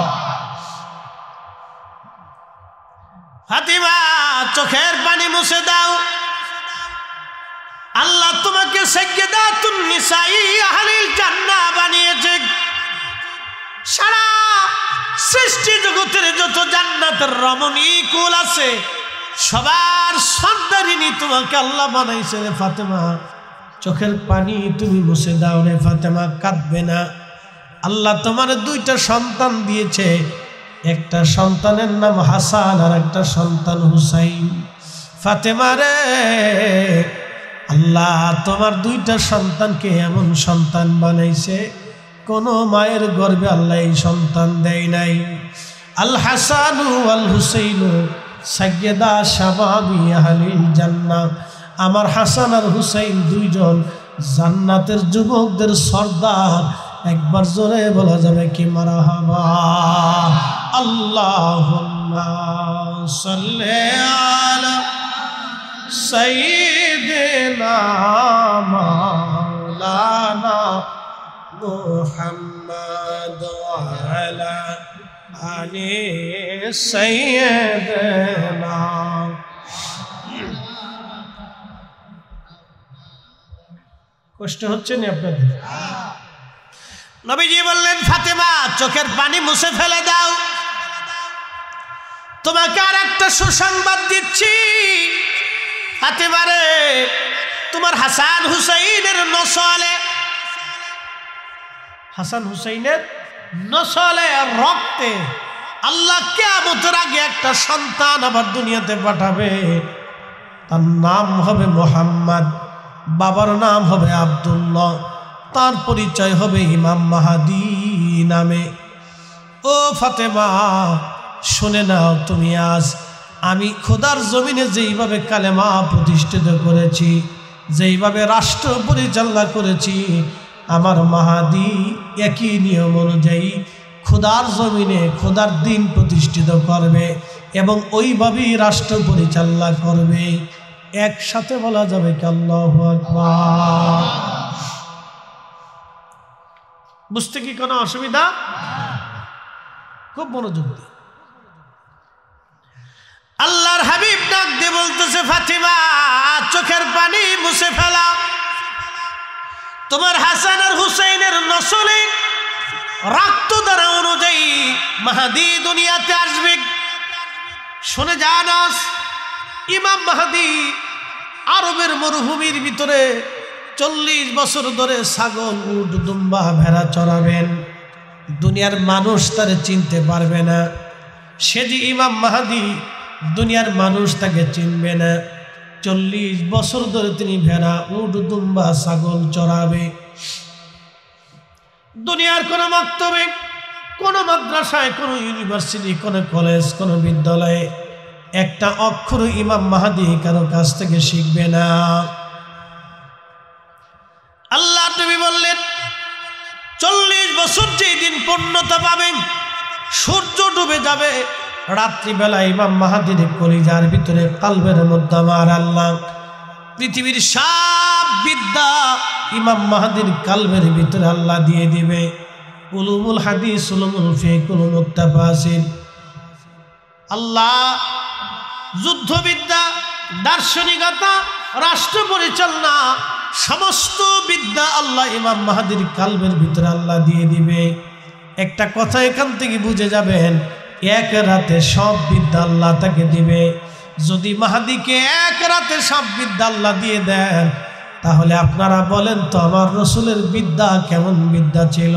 ফাতেমা, চোখের পানি মুছে দাও। আল্লাহ তোমাকে সাইয়্যিদাতুন নিসাই আহলিল জান্নাহ বানিয়েছে। সারা সৃষ্টি জগতের যত জান্নাতের রমণী কুল আছে সবার সর্দারিনী তোমাকে আল্লাহ বানাইছে রে ফাতেমা। চোখের পানি তুমি মুছে দাও রে ফাতেমা, কাঁদবে না। আল্লাহ তোমার দুইটা সন্তান দিয়েছে, একটা সন্তানের নাম হাসান আর একটা সন্তান হুসাইন। ফাতেমা রে, আল্লাহ তোমার দুইটা সন্তানকে এমন সন্তান বানাইছে কোন মায়ের গর্ভে আল্লাহ এই সন্তান দেয় নাই। আল হাসান আল হুসাইন সাইয়্যিদা শাবাবি আহলিল জান্নাহ। আমার হাসান আর হুসাইন দুইজন জান্নাতের যুবকদের সর্দার। একবার জোরে বলা যাবে কি মারহাবা। আল্লাহুম্মা সাল্লি আলা সাইয়্যিদিনা মাওলানা মুহাম্মদ ওয়া আলা আলি সাইয়্যিদিনা। কষ্ট হচ্ছে না আপনাদের? নবীজি বললেন, ফাতেমা চোখের পানি মুছে ফেলে দাও, তোমাকে আর একটা সুসংবাদ দিচ্ছি। ফাতেমা রে, তোমার হাসান হুসাইনের নসলে, হাসান হুসাইনের নসলে রক্তে আল্লাহ কিয়ামতের আগে একটা সন্তান আবার দুনিয়াতে পাঠাবে। তার নাম হবে মুহাম্মদ, বাবার নাম হবে আব্দুল্লাহ, তার পরিচয় হবে ইমাম মাহাদি নামে। ও ফাতেমা, শুনে নাও, তুমি আজ আমি খোদার জমিনে যেইভাবে কালেমা প্রতিষ্ঠিত করেছি, যেইভাবে রাষ্ট্র পরিচালনা করেছি, আমার মাহাদি একই নিয়ম অনুযায়ী খোদার জমিনে খোদার দিন প্রতিষ্ঠিত করবে এবং ওইভাবেই রাষ্ট্র পরিচালনা করবে। একসাথে বলা যাবে কি আল্লাহু আকবার? বুঝতে কি কোনো অসুবিধা? খুব মনোযোগ দিয়ে আল্লাহর হাবিব ডাক দিয়ে বলতেছে, ফাতিমা চোখের পানি মুছে ফেলা, তোমার হাসান আর হুসাইনের নসলে রক্ত দ্বারা অনুযায়ী মাহাদি দুনিয়াতে আসবে। শুনে জানাস, ইমাম মাহাদি আরবের মরুভূমির ভিতরে 40 বছর ধরে ছাগল, উট, দুম্বা, ভেড়া চড়াবেন। দুনিয়ার মানুষ তারে চিনতে পারবে না। সে যে ইমাম মাহাদি, দুনিয়ার মানুষ তাকে চিনবে না। 40 বছর ধরে তিনি ভেড়া, উট, দুম্বা, ছাগল চড়াবে। দুনিয়ার কোনো মক্তবে, কোনো মাদ্রাসায়, কোনো ইউনিভার্সিটি, কোনো কলেজ, কোনো বিদ্যালয়ে একটা অক্ষর ইমাম মাহাদি কারো কাছ থেকে শিখবে না। আল্লাহ নবী বললেন, 40 বছর যেই দিন পূর্ণতা পাবেন, সূর্য ডুবে যাবে, রাত্রিবেলা ইমাম মাহাদির কলিজার ভিতরে, কালবের মধ্যে আমার আল্লাহ পৃথিবীর সব বিদ্যা ইমাম মাহাদির কালবের ভিতরে আল্লাহ দিয়ে দিবে। উলুমুল হাদিস, উলুমুল ফিকহ, উলুমুত তাফসীর, আল্লাহ যুদ্ধবিদ্যা, দার্শনিকতা, রাষ্ট্র পরিচালনা, সমস্ত বিদ্যা আল্লাহ ইমাম মাহাদির কালবের ভিতরে আল্লাহ দিয়ে দিবে। একটা কথা এখান থেকে বুঝে যাবেন, এক রাতে সব বিদ্যা আল্লাহ তাকে দিবে। যদি মাহাদিকে এক রাতে সব বিদ্যা আল্লাহ দিয়ে দেন, তাহলে আপনারা বলেন তো আমার রসুলের বিদ্যা কেমন বিদ্যা ছিল,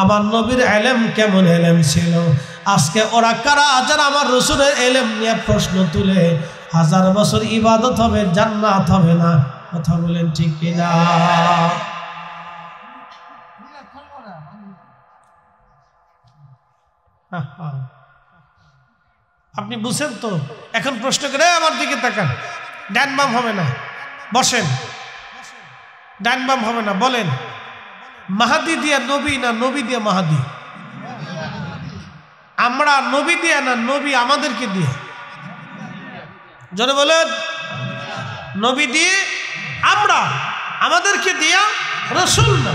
আমার নবীর এলেম কেমন এলেম ছিল। আজকে ওরা কারা যারা আমার রসুলের এলেম নিয়ে প্রশ্ন তুলে 1000 বছর ইবাদত হবে, জান্নাত হবে না? কথা বলেন ঠিক কিনা? আপনি বুঝছেন তো? এখন প্রশ্ন করে আমার দিকে তাকান। ডান বাম হবে না, বসেন। ডান বাম হবে না, বলেন মাহাদি দিয়া নবী না নবী দিয়া মাহাদি? আমরা নবী দিয়া না নবী আমাদেরকে দিয়ে? জোরে বলেন, নবী দিয়ে আমরা, আমাদেরকে দিয়া রসুল না।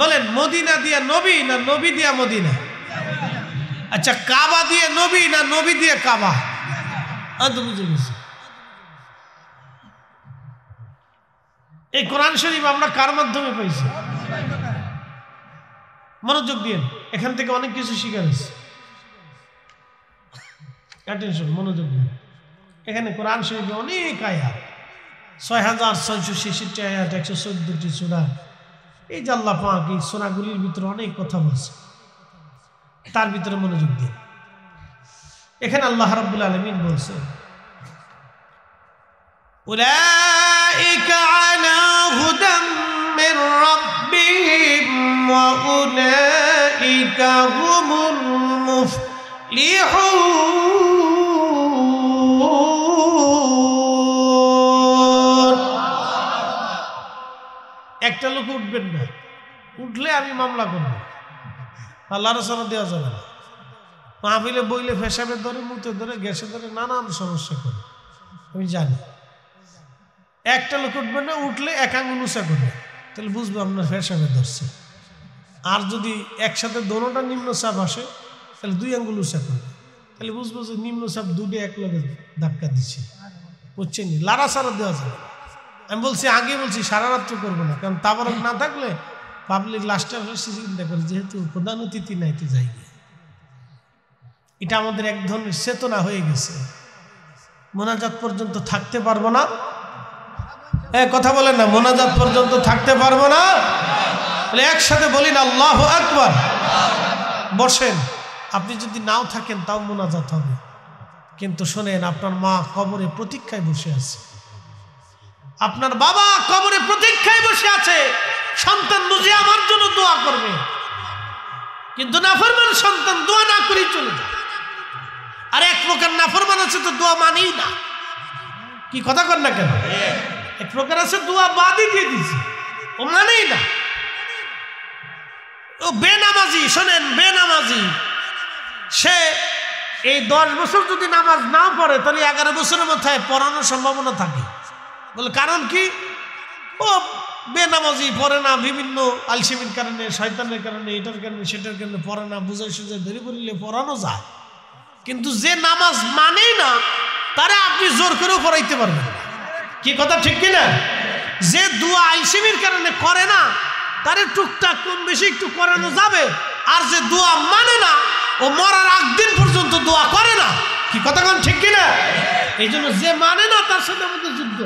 বলেন মদিনা দিয়া নবী না নবী দিয়া মদিনা? আচ্ছা, কাবা দিয়ে নবী না নবী দিয়ে কাবা? বুঝে গেছি। এই কোরআন শরীফ আমরা কার মাধ্যমে পাইছি? মনোযোগ দিন, এখান থেকে অনেক কিছু শিখা গেছে। অ্যাটেনশন, মনোযোগ দিন। এখানে কোরআন শরীফে অনেক আয়াত, 6666 আয়াত, 114টি সূরা। এই যে আল্লাহ পাক এই সূরাগুলির ভিতরে অনেক কথা বলছে, তার ভিতরে মনোযোগ দিন। এখানে আল্লাহ রাব্বুল আলামিন বলছে, উলাইকা আলা হুদাম মির রাব্বিহিম ওয়া উলাইকা হুমুল মুফলিহুন। একটা লোক উঠবেন না, উঠলে আমি মামলা করব, আল্লাহর সামনে দেওয়া যাবে না। মাহফিলে বইলে ফেসাবে ধরে, মুতে ধরে, গ্যাসে ধরে, নানান সমস্যা করে, আমি জানি। একটা লোক উঠবে না, উঠলে এক আঙুল উঁচা করবে, তাহলে বুঝবো আপনার ফেসাবে ধরছে। আর যদি একসাথে দোনোটা নিম্নচাপ আসে, তাহলে 2 আঙ্গুল উঁচা করবে, তাহলে বুঝবো যে নিম্নচাপ দুটো এক লগে ধাক্কা দিচ্ছে। বুঝছেন? লাড়াচাড়া দেওয়া যাবে। আমি বলছি আগে বলছি সারা রাত্র করবো না, কারণ তাবারক না থাকলে পাবলিক লাস্টে চিন্তা করে যেহেতু প্রধান অতিথি নাইতে যাই, এটা আমাদের এক ধরনের চেতনা হয়ে গেছে। মোনাজাত পর্যন্ত থাকতে পারবো না, কথা বলেন না, মোনাজাত পর্যন্ত থাকতে পারবো না, একসাথে বলি না আল্লাহু আকবার। বসেন, আপনি যদি নাও থাকেন তাও মোনাজাত হবে। কিন্তু শোনেন, আপনার মা কবরে প্রতীক্ষায় বসে আছে, আপনার বাবা কবরে প্রতীক্ষায় বসে আছে, সন্তান বুঝে আমার জন্য দোয়া করবে, কিন্তু নাফরমান সন্তান দোয়া না করেই চলে যায়। আর এক প্রকার নাফরমান আছে তো দোয়া মানেই না, কি কথা কর না কেন? এক প্রকার আছে দোয়া বাদই দিয়ে দিচ্ছে, ও মানেই না, ও বেনামাজি। শোনেন, বেনামাজি সে এই 10 বছর যদি নামাজ না পড়ে তাহলে 11 বছরের মাথায় পড়ানোর সম্ভাবনা থাকে। বলে কারণ কি? ও বেনামাজি, পড়ে না, বিভিন্ন আলসেমির কারণে, শয়তানের কারণে, এটার কারণে সেটার কারণে পড়ে না, বুঝাই সুঝাই ধরে পড়লে পড়ানো যায়। কিন্তু যে নামাজ মানেই না তারা আপনি জোর করেও পড়াইতে পারবেন না, কি কথা ঠিক কিনা? যে দোয়া আলসেমির কারণে করে না তারে টুকটাক কম বেশি একটু করানো যাবে, আর যে দোয়া মানে না ও মরার আগ দিন পর্যন্ত দোয়া করে না, কি কথা কোন ঠিক কিনা? এই জন্য যে মানে না তার সাথে আমাদের যুদ্ধ,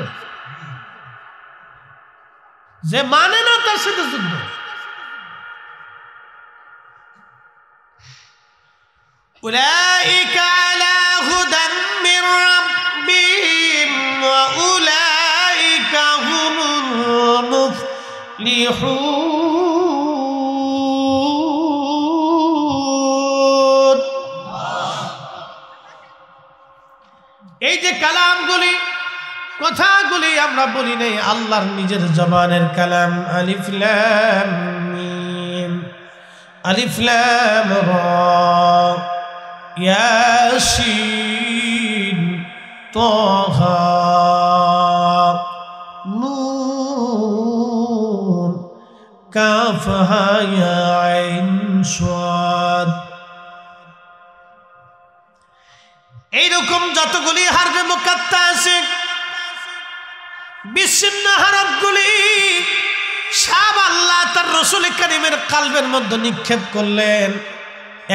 যে মানে না তার সাথে যুদ্ধ। উলাইকা আলা হুদাম মির রাব্বিহিম ওয়া উলাইকা হুমুল মুফলিহুন। এই যে কালামগুলি, কথাগুলি আমরা বলি নাই, আল্লাহর নিজের জবানের কালাম। আলিফ লাম মিম, আলিফ লাম রা, ইয়াসিন, তাহা, নুন, কাফ হা ইয়া আইন সাদ। এইরকম যতগুলি হারফে মুকাত্তা আছে, বিচ্ছিন্ন হরফগুলি সব আল্লাহ তার রাসূল কারীমের কলবের মধ্যে নিক্ষেপ করলেন।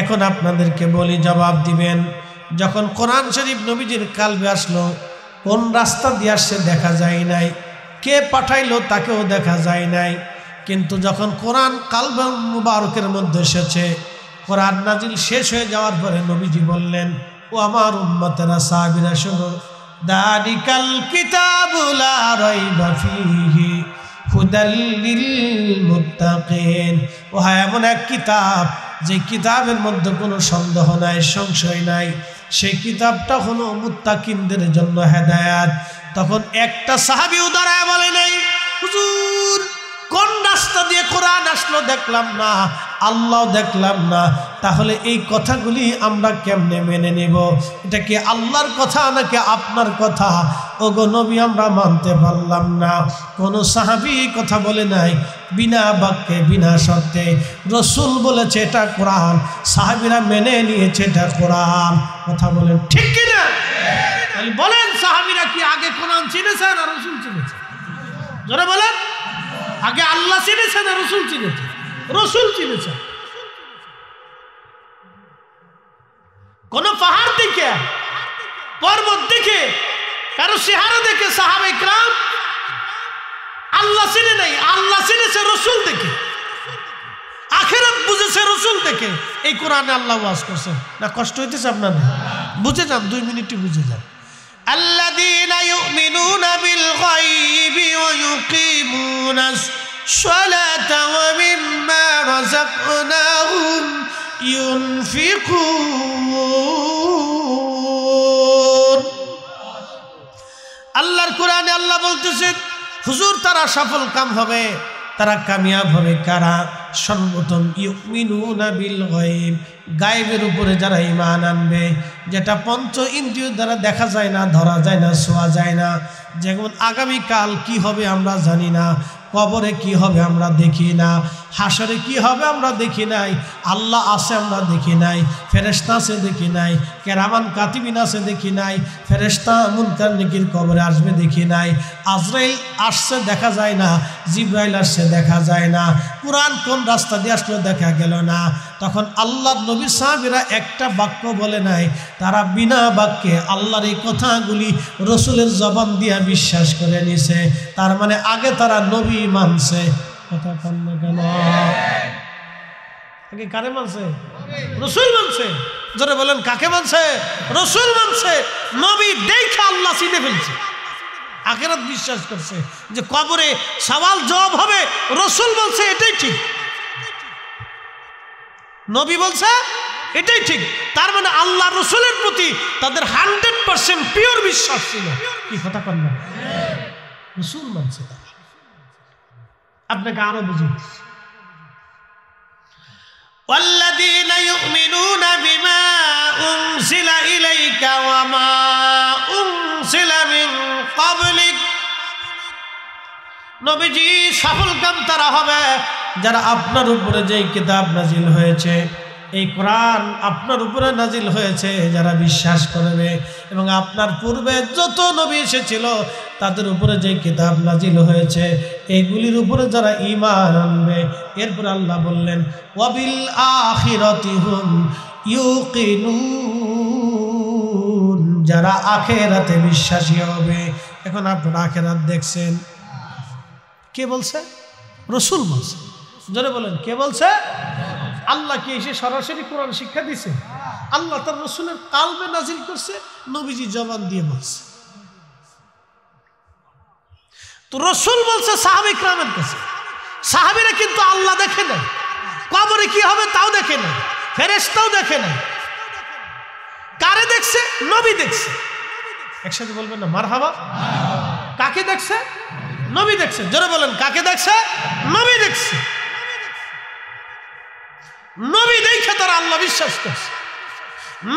এখন আপনাদেরকে বলি, জবাব দিবেন। যখন কোরআন শরীফ নবীজির কলবে আসলো, কোন রাস্তা দিয়ে আসছে দেখা যায় নাই, কে পাঠাইলো তাকেও দেখা যায় নাই, কিন্তু যখন কোরআন কলবে মুবারকের মধ্যে এসেছে, কোরআন নাজিল শেষ হয়ে যাওয়ার পরে নবীজি বললেন, ও আমার উম্মতেরা, সাহাবীরা শোনো, দালিকাল কিতাবু লা রাইবা ফীহি হুদাল লিল মুত্তাকিন। ও হ্যাঁ, এমন এক কিতাব যে কিতাবের মধ্যে কোনো সন্দেহ নাই, সংশয় নাই, সেই কিতাবটা হলো মুত্তাকিনদের জন্য হেদায়েত। তখন একটা সাহাবীও দাঁড়ায় বলে নাই, হুজুর কোন রাস্তা দিয়ে কোরআন আসলো দেখলাম না, আল্লাহ দেখলাম না, তাহলে এই কথাগুলি আমরা কেমনে মেনে নেব? এটা কি আল্লাহর কথা নাকি আপনার কথা? ওগো নবী, আমরা মানতে পারলাম না। কোন সাহাবী কথা বলে নাই, বিনা বাক্যে বিনা শর্তে রাসূল বলেছে এটা কোরআন, সাহাবীরা মেনে নিয়েছে এটা কোরআন। কথা বলেন ঠিক কিনা? বলেন, সাহাবীরা কি আগে কোরআন চিনেছে না রাসূল চিনেছে? যারা বলেন, আগে আল্লাহ চিনেছে না রাসূল চিনেছে? রাসূল চিনেছে। কোন পাহাড় দেখে, পর্বত দেখে, কারো চেহারা দেখে সাহাবায়ে কেরাম আল্লাহ চিনে নাই, আল্লাহ চিনেছে রাসূল দেখে, আখিরাত বুঝেছে রাসূল দেখে। এই কোরআনে আল্লাহ ওয়াজ করছে না? কষ্ট হইতেছে আপনাদের? বুঝে যান, 2 মিনিটে বুঝে যান। আল্লাযীনা ইউমিনুনা বিল গায়বি ওয়া ইউকিমুনাস সালাতা ওয়া মিম্মা রাযাকনাহুম ইউনফিকুন। আল্লাহর কোরআনে আল্লাহ বলতেছে, হুজুর তারা সফল কাম হবে, তারা কামিয়াব হবে কারা? সর্বপ্রথম ইউমিনুনা বিল গায়ব, গায়েবের উপরে যারা ঈমান আনবে, যেটা পঞ্চ ইন্দ্রিয় দ্বারা দেখা যায় না, ধরা যায় না, ছোঁয়া যায় না। যেমন আগামীকাল কি হবে আমরা জানি না, কবরে কি হবে আমরা দেখি না, হাসরে কি হবে আমরা দেখি নাই, আল্লাহ আছে আমরা দেখি নাই, ফেরেশতা আছে দেখি নাই, কেরামান কাতিবিন আছে দেখি নাই, ফেরেশতা মুনকার নেকির কবরে আসবে দেখি নাই, আজরাইল আসছে দেখা যায় না, জিবরাইল আসছে দেখা যায় না, কুরআন কোন রাস্তা দিয়ে আসলো দেখা গেল না। তখন আল্লাহর নবী সাহাবীরা একটা বাক্য বলে নাই, তারা বিনা বাক্যে আল্লাহর এই কথাগুলি রসুলের জবান দিয়া বিশ্বাস করে নিছে। তার মানে আগে তারা নবী মানছে। কথা কন না কেন? আগে কারে মানছে? রসুল মানছে। জোরে বলেন কাকে মানছে? রসুল মানছে। নবী দেখে আল্লাহ চিনে ফেলছে, আখিরাত বিশ্বাস করছে যে কবরে সওয়াল জবাব হবে, রসুল বলছে এটাই ঠিক, নবী বলছে এটাই ঠিক। তার মানে আল্লাহ রসুলের প্রতি তাদের 100% পিওর বিশ্বাস ছিল। কি কথা কন না? রসুল মানছে। আপনাকে আরো বুঝুন, والذين يؤمنون بما أنزل إليك وما أنزل من قبلك, নবীজি সফল কাম তারা হবে যারা আপনার উপরে যে কিতাব নাজিল হয়েছে, এই কোরআন আপনার উপরে নাজিল হয়েছে, যারা বিশ্বাস করবে, এবং আপনার পূর্বে যত নবী এসেছিল তাদের উপরে যে কিতাব নাজিল হয়েছে এইগুলির উপরে যারা ঈমান আনবে। এরপর আল্লাহ বললেন ওয়াবিল আখিরাতি হুম ইউকিনুন, যারা আখিরাতে বিশ্বাসী হবে। এখন আপনারা আখিরাত দেখছেন, কে বলছে? রসুল বলছে। জোরে বলেন কে বলছে? আল্লাহ কি এসে সরাসরি কোরআন শিক্ষা দিছে? আল্লাহ তার রসুলের কালবে নাজিল করছে, নবীজি জবান দিয়ে বলছে। তো রসুল বলছে সাহাবী কিরামের কাছে। সাহাবীরা কিন্তু আল্লাহ দেখে নাই, কবরে কি হবে তাও দেখে নাই, ফেরেশতাও দেখে নাই। কারে দেখছে? নবী দেখছে। একসাথে বলবেন না মারহাবা? কাকে দেখছে? নবী দেখছে। জোরে বলেন কাকে দেখছে? নবী দেখছে। নবী দেখে তারা আল্লাহ বিশ্বাস করছে,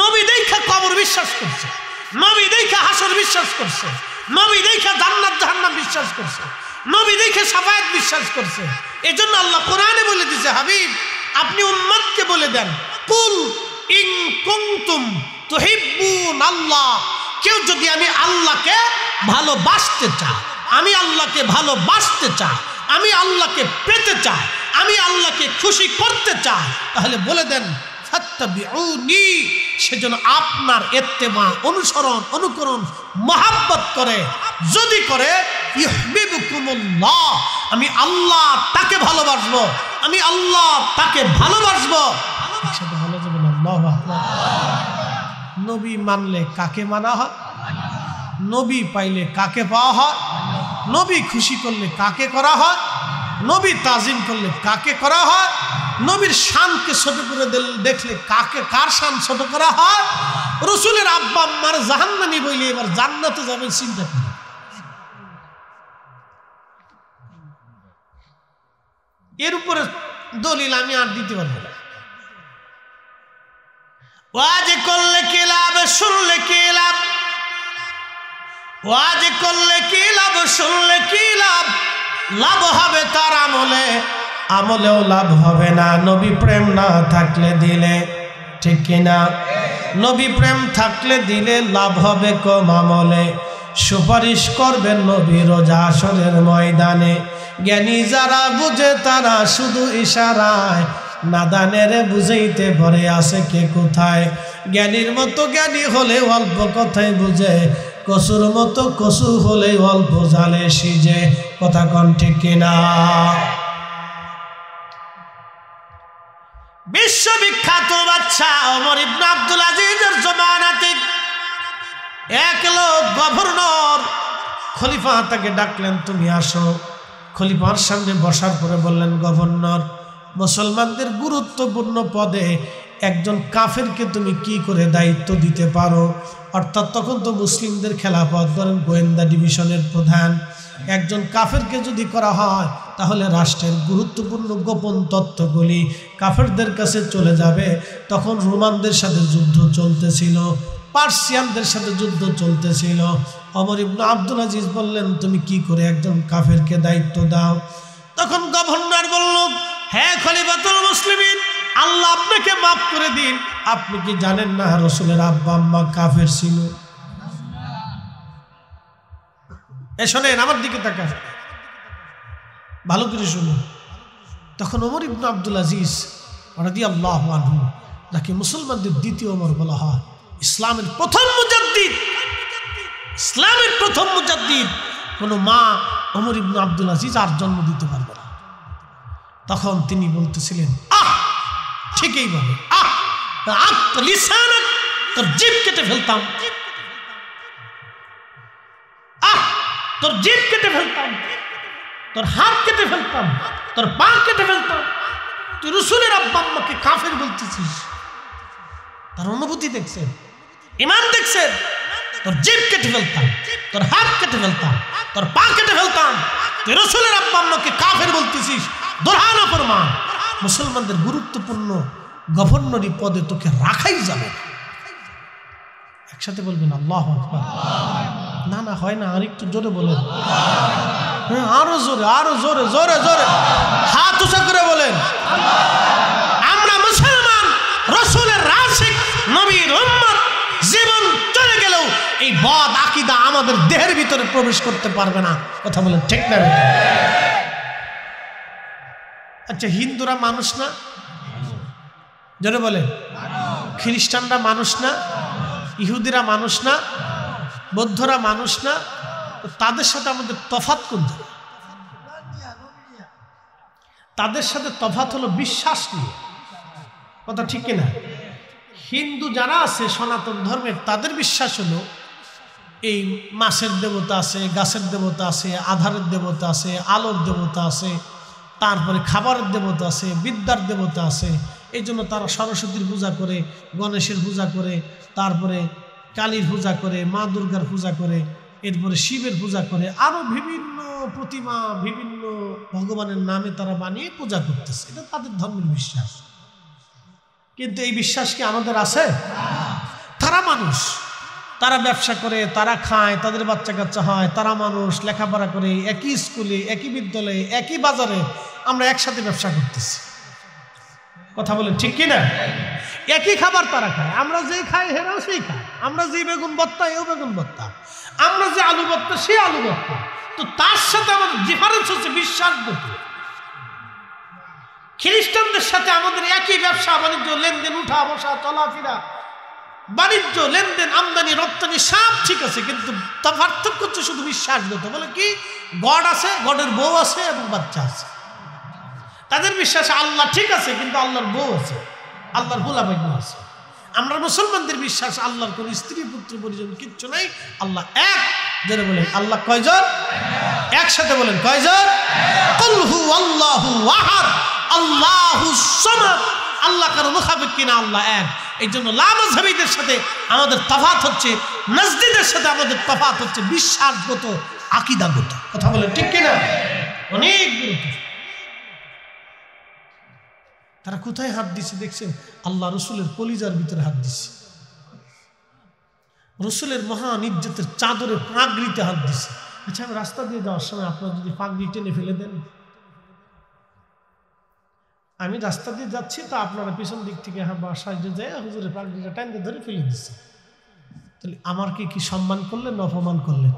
নবী দেখে কবর বিশ্বাস করছে, নবী দেখে হাসর বিশ্বাস করছে, নবী দেখে জান্নাত জাহান্নাম বিশ্বাস করছে, নবী দেখে শাফায়াত বিশ্বাস করছে। এজন্য আল্লাহ কোরআনে বলে দিয়েছে, হাবিব আপনি উম্মতকে বলে দেন, কুল ইন কুনতুম তুহিব্বুন আল্লাহ, কেউ যদি আমি আল্লাহকে ভালোবাসতে চাই, আমি আল্লাহকে ভালোবাসতে চাই, আমি আল্লাহকে পেতে চাই, আমি আল্লাহকে খুশি করতে চাই, তাহলে বলে দেন ফাত্তাবিউনি, সেজন্য আপনার ইত্তেবা অনুসরণ অনুকরণ মহাব্বত করে, যদি করে ইউহিব্বুকুমুল্লাহ, আমি আল্লাহ তাকে ভালোবাসবো, আমি আল্লাহ তাকে ভালোবাসবো। একসাথে ভালো যাবেন আল্লাহু আকবার। নবী মানলে কাকে মানা হয়? নবী পাইলে কাকে পাওয়া হয়? নবী খুশি করলে কাকে করা হয়? নবী তাজিম করলে কাকে করা হয়? নবীর শানকে ছোট করে দেখলে কাকে, কার শান ছোট করা হয়? রসুলের আব্বা আম্মার জাহান্নামী বইলে এবার জান্নাতে যাবেন চিন্তা করে। এর উপরে দলিল আমি আর দিতে পারবো না। ওয়াজ করলে কি লাভ, শুনলে কি লাভ? ওয়াজ করলে কি লাভ, শুনলে কি লাভ? লাভ হবে তার আমলে, আমলেও লাভ হবে না নবী প্রেম না থাকলে দিলে। ঠিক কিনা? নবী প্রেম থাকলে দিলে লাভ হবে কম আমলে। সুপারিশ করবেন নবী রোজ হাসরের ময়দানে। জ্ঞানী যারা বুঝে তারা শুধু ইশারায়, নাদানের বুঝাইতে পরে আছে কে কোথায়। জ্ঞানীর মতো জ্ঞানী হলে অল্প কথাই বুঝে, কসুর মতো কসু হলে অল্প জালে সিজে। কথা কন ঠিক কিনা? বিশ্ববিখ্যাত বাদশা ওমর ইবনে আব্দুল আজিজের জমানাতে এক লোক গভর্নর, খলিফা তাকে ডাকলেন, তুমি আসো। খলিফার সামনে বসার পরে বললেন, গভর্নর, মুসলমানদের গুরুত্বপূর্ণ পদে একজন কাফেরকে তুমি কি করে দায়িত্ব দিতে পারো? অর্থাৎ তখন তো মুসলিমদের খেলাফত, ধরেন গোয়েন্দা ডিভিশনের প্রধান, একজন কাফেরকে যদি করা হয় তাহলে রাষ্ট্রের গুরুত্বপূর্ণ গোপন তথ্যগুলি কাফেরদের কাছে চলে যাবে। তখন রোমানদের সাথে যুদ্ধ চলতেছিল, পার্সিয়ানদের সাথে যুদ্ধ চলতেছিল। ওমর ইবনে আব্দুল আজিজ বললেন, তুমি কি করে একজন কাফেরকে দায়িত্ব দাও? তখন গভর্নর বলল, হ্যাঁ খলিফাতুল মুসলিমিন, আল্লাহ আপনাকে মাফ করে দিন। আপনি কি জানেন না রাসূলের আব্বা আম্মা কাফের ছিল? শোনেন, আমার দিকে তাকান, ভালো করে শুনুন। তখন ওমর ইবনে আব্দুল আজিজ রাদিয়াল্লাহু আনহু, যাকে মুসলমানদের দ্বিতীয় ওমর বলা হয়, ইসলামের প্রথম মুজাদ্দিদ, ইসলামের প্রথম মুজাদ্দিদ, কোনো মা ওমর ইবনে আব্দুল আজিজ আর জন্ম দিতে পারবে না। তখন তিনি বলতেছিলেন, ঠিকই বলে, লিসানাক, তোর জিভ কেটে ফেলতাম, তোর জিভ কেটে ফেলতাম, তোর হাত কেটে ফেলতাম, তোর পা কেটে ফেলতাম। তুই রাসূলের আব্বা আম্মাকে কাফের বলতেছিস। তার অনুভূতি দেখছেন, ঈমান দেখছেন? তোর জিভ কেটে ফেলতাম, তোর হাত কেটে ফেলতাম, তোর পা কেটে ফেলতাম, তুই রাসূলের আব্বা আম্মাকে কাফের বলতেছিস। দোহানো প্রমাণ, মুসলমানদের গুরুত্বপূর্ণ গভর্নরি পদে তোকে রাখাই যাবে। একসাথে বলবেন আল্লাহু আকবার। না না, হয় না, আর একটু জোরে বলেন। হ্যাঁ, আরো জোরে, আরো জোরে, জোরে জোরে হাত উঁচা করে বলেন। আমরা মুসলমান, রাসূলের আশিক, নবীর উম্মত। জীবন চলে গেলেও এই বদ আকীদা আমাদের দেহের ভিতরে প্রবেশ করতে পারবে না। কথা বলেন ঠিক না? আচ্ছা, হিন্দুরা মানুষ না? জোরে বলেন। খ্রিস্টানরা মানুষ না? ইহুদিরা মানুষ না? বৌদ্ধরা মানুষ না? তাদের সাথে আমাদের তফাৎ কোনটা? তাদের সাথে তফাৎ হলো বিশ্বাস নিয়ে। কথা ঠিক কিনা? হিন্দু যারা আছে সনাতন ধর্মের, তাদের বিশ্বাস হলো এই মাছের দেবতা আছে, গাছের দেবতা আছে, আধারের দেবতা আছে, আলোর দেবতা আছে, তারপরে খাবারের দেবতা আছে, বিদ্যার দেবতা আছে। এই জন্য তারা সরস্বতীর পূজা করে, গণেশের পূজা করে, তারপরে কালীর পূজা করে, মা দুর্গার পূজা করে, এরপরে শিবের পূজা করে, আরো বিভিন্ন প্রতিমা, বিভিন্ন ভগবানের নামে তারা বানিয়ে পূজা করতেছে। এটা তাদের ধর্মের বিশ্বাস। কিন্তু এই বিশ্বাস কি আমাদের আছে? তারা মানুষ, তারা ব্যবসা করে, তারা খায়, তাদের বাচ্চা কাচ্চা হয়, তারা মানুষ, লেখাপড়া করে, একই স্কুলে, একই বিদ্যালয়ে, একই বাজারে আমরা একসাথে ব্যবসা করতেছি। কথা বলেন ঠিক কিনা? একই খাবার তারা খায়, আমরা যেই খাই হেরাও সেই খায়, আমরা যে বেগুন ভর্তা এও বেগুন ভর্তা, আমরা যে আলু ভর্তা সে আলু ভর্তা। তো তার সাথে আমাদের ডিফারেন্স হচ্ছে বিশ্বাসগত। খ্রিস্টানদের সাথে আমাদের একই ব্যবসা বাণিজ্য, লেনদেন, উঠা বসা, চলাফেরা, বাণিজ্য, লেনদেন, আমদানি রপ্তানি সব ঠিক আছে, কিন্তু তা পার্থক্য হচ্ছে শুধু বিশ্বাসগত। বলে কি, গড আছে, গডের বউ আছে এবং বাচ্চা আছে। তাদের বিশ্বাস আল্লাহ ঠিক আছে, কিন্তু আল্লাহর বউ আছে, আল্লাহর গোলাবাইন আছে। আমরা মুসলমানদের বিশ্বাস আল্লাহর কোন স্ত্রী পুত্র পরিজন কিচ্ছু নাই, আল্লাহ এক। যারা বলেন আল্লাহ কয়জন? একসাথে বলেন কয়জন? কুল হু আল্লাহু আহাদ আল্লাহুস সামাদ। আল্লাহ কারো মুখাপেক্ষ কিনা, আল্লাহ এক। এই জন্য লামাযহাবীদের সাথে আমাদের তফাৎ হচ্ছে, নাজদীদের সাথে আমাদের তফাৎ হচ্ছে বিশ্বাসগত, আকীদাগত। কথা বলেন ঠিক কিনা? অনেক গুরুত্ব। তারা কোথায় হাত দিছে দেখছেন? আল্লাহ রসুলের কলিজার ভিতরে হাত দিছে, রসুলের মহান ইজ্জতের চাদরে, পাগড়িতে হাত দিছে। আচ্ছা, আমি রাস্তা দিয়ে যাওয়ার সময় আপনারা যদি পাগড়ি টেনে ফেলে দেন, আমি রাস্তা দিয়ে যাচ্ছি, তো আপনারা পিছন দিক থেকে বাসায় যায় হুজুরের পাগড়িটা টাইনে ধরে ফেলে দিচ্ছে, তাহলে আমার কি সম্মান করলেন না অপমান করলেন?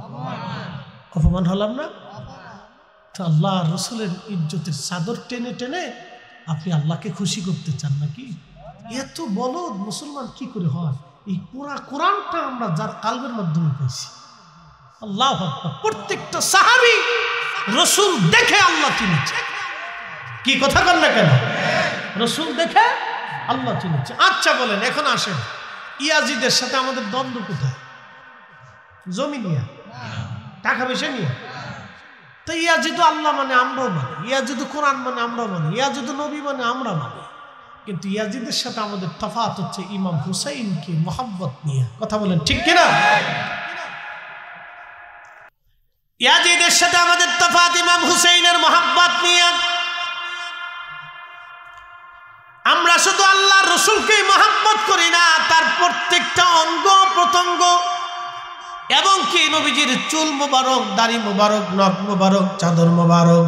অপমান হলাম না? তো আল্লাহ রসুলের ইজ্জতের চাদর টেনে টেনে আপনি আল্লাহকে খুশি করতে চান নাকি? এত বলদ মুসলমান কি করে হয়? এই পুরা কোরআনটা আমরা যার কালবের মাধ্যমে পাইছি। আল্লাহু আকবার। প্রত্যেকটা সাহাবী রসুল দেখে আল্লাহ চিনেছে। কি কথা বল না কেন? রসুল দেখে আল্লাহ চিনেছে। আচ্ছা বলেন, এখন আসেন, ইয়াজিদের সাথে আমাদের দ্বন্দ্ব কোথায়? জমি নিয়ে, টাকা পয়সা নিয়ে। তো ইয়াজিদ আল্লাহ মানে আমরাও মানি, ইয়াজিদ কোরআন মানে আমরাও মানি, ইয়াজিদ নবী মানে আমরা মানি। কিন্তু ইয়াজিদের সাথে আমাদের তফাৎ হচ্ছে ইমাম হুসাইনকে মোহাব্বত নিয়ে। কথা বলেন ঠিক কিনা? ইয়াজিদের সাথে আমাদের তফাৎ ইমাম হুসাইনের মোহাব্বত নিয়ে। আমরা শুধু আল্লাহ রসুলকে মোহাব্বত করি না, তার প্রত্যেকটা অঙ্গ প্রত্যঙ্গ এবং কি নবীজির চুল মোবারক, দাড়ি মোবারক, নখ মোবারক, চাদর মোবারক,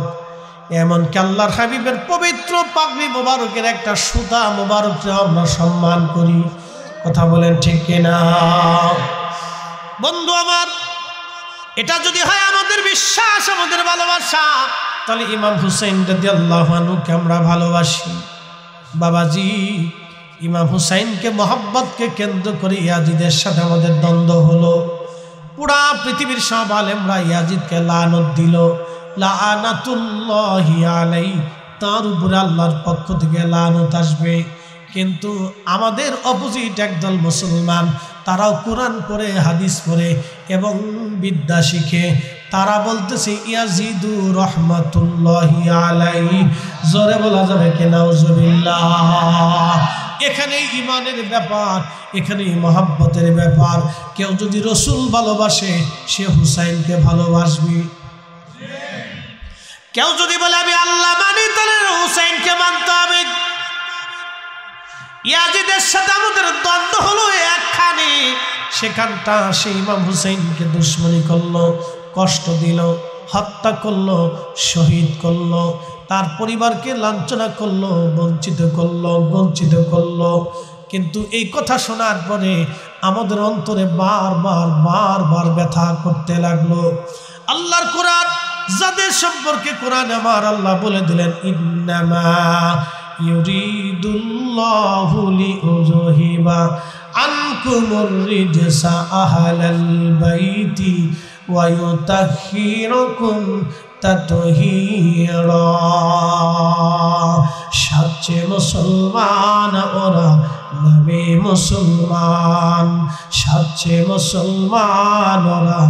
এমনকি আল্লাহর হাবিবের পবিত্র পাগড়ি মোবারকের একটা সুতা মোবারককে আমরা সম্মান করি। কথা বলেন ঠিক কিনা? বন্ধু আমার, এটা যদি হয় আমাদের বিশ্বাস, আমাদের ভালোবাসা, তাহলে ইমাম হুসাইন রাদিয়াল্লাহু আনহুকে আমরা ভালোবাসি। বাবাজি, ইমাম হুসাইনকে মহব্বতকে কেন্দ্র করে ইয়াজিদের সাথে আমাদের দ্বন্দ্ব হলো। পুরা পৃথিবীর সব আলেমরা ইয়াজিদকে লানত দিল, লানাতুল্লাহি আলাইহি, তার উপরে আল্লাহর পক্ষ থেকে লানত আসবে। কিন্তু আমাদের অপোজিট একদল মুসলমান, তারাও কোরআন পড়ে, হাদিস পড়ে এবং বিদ্যা শিখে, তারা বলতেছে ইয়াজিদু রহমাতুল্লাহি আলাইহি। জোরে বলা যাবে কি নাউজুবিল্লাহ? এখানে ইমানের ব্যাপার, এখানে মহব্বতের ব্যাপার। কেউ যদি রসুল ভালোবাসে, সে হুসাইনকে ভালোবাসবে। কেউ যদি বলে আমি আল্লাহ মানি, তাহলে হুসাইনকে মানতে হবে। ইয়াজিদের সাথে আমাদের দ্বন্দ্ব হলো একখানে, সেখানটা সে ইমাম হুসাইনকে দুশমনি করলো, কষ্ট দিল, হত্যা করলো, শহীদ করলো, তার পরিবারকে লাঞ্ছনা করলো, বঞ্চিত করলো। কিন্তু এই কথা শোনার পরে আমাদের অন্তরে বারবার ব্যথা করতে লাগলো। আল্লাহর কোরআন, যাদের সম্পর্কে কোরআন আমার আল্লাহ বলে দিলেন, ইন্নামা ইউরিদুল্লাহু লিইউযহিবা আনকুমুর রিজসা আহলাল বাইতি ওয়া ইউতাহহিরুকুম তাতহীরা। সাচ্চে মুসলমান ওরা, নামে মুসলমান। সাচ্চে মুসলমান ওরা,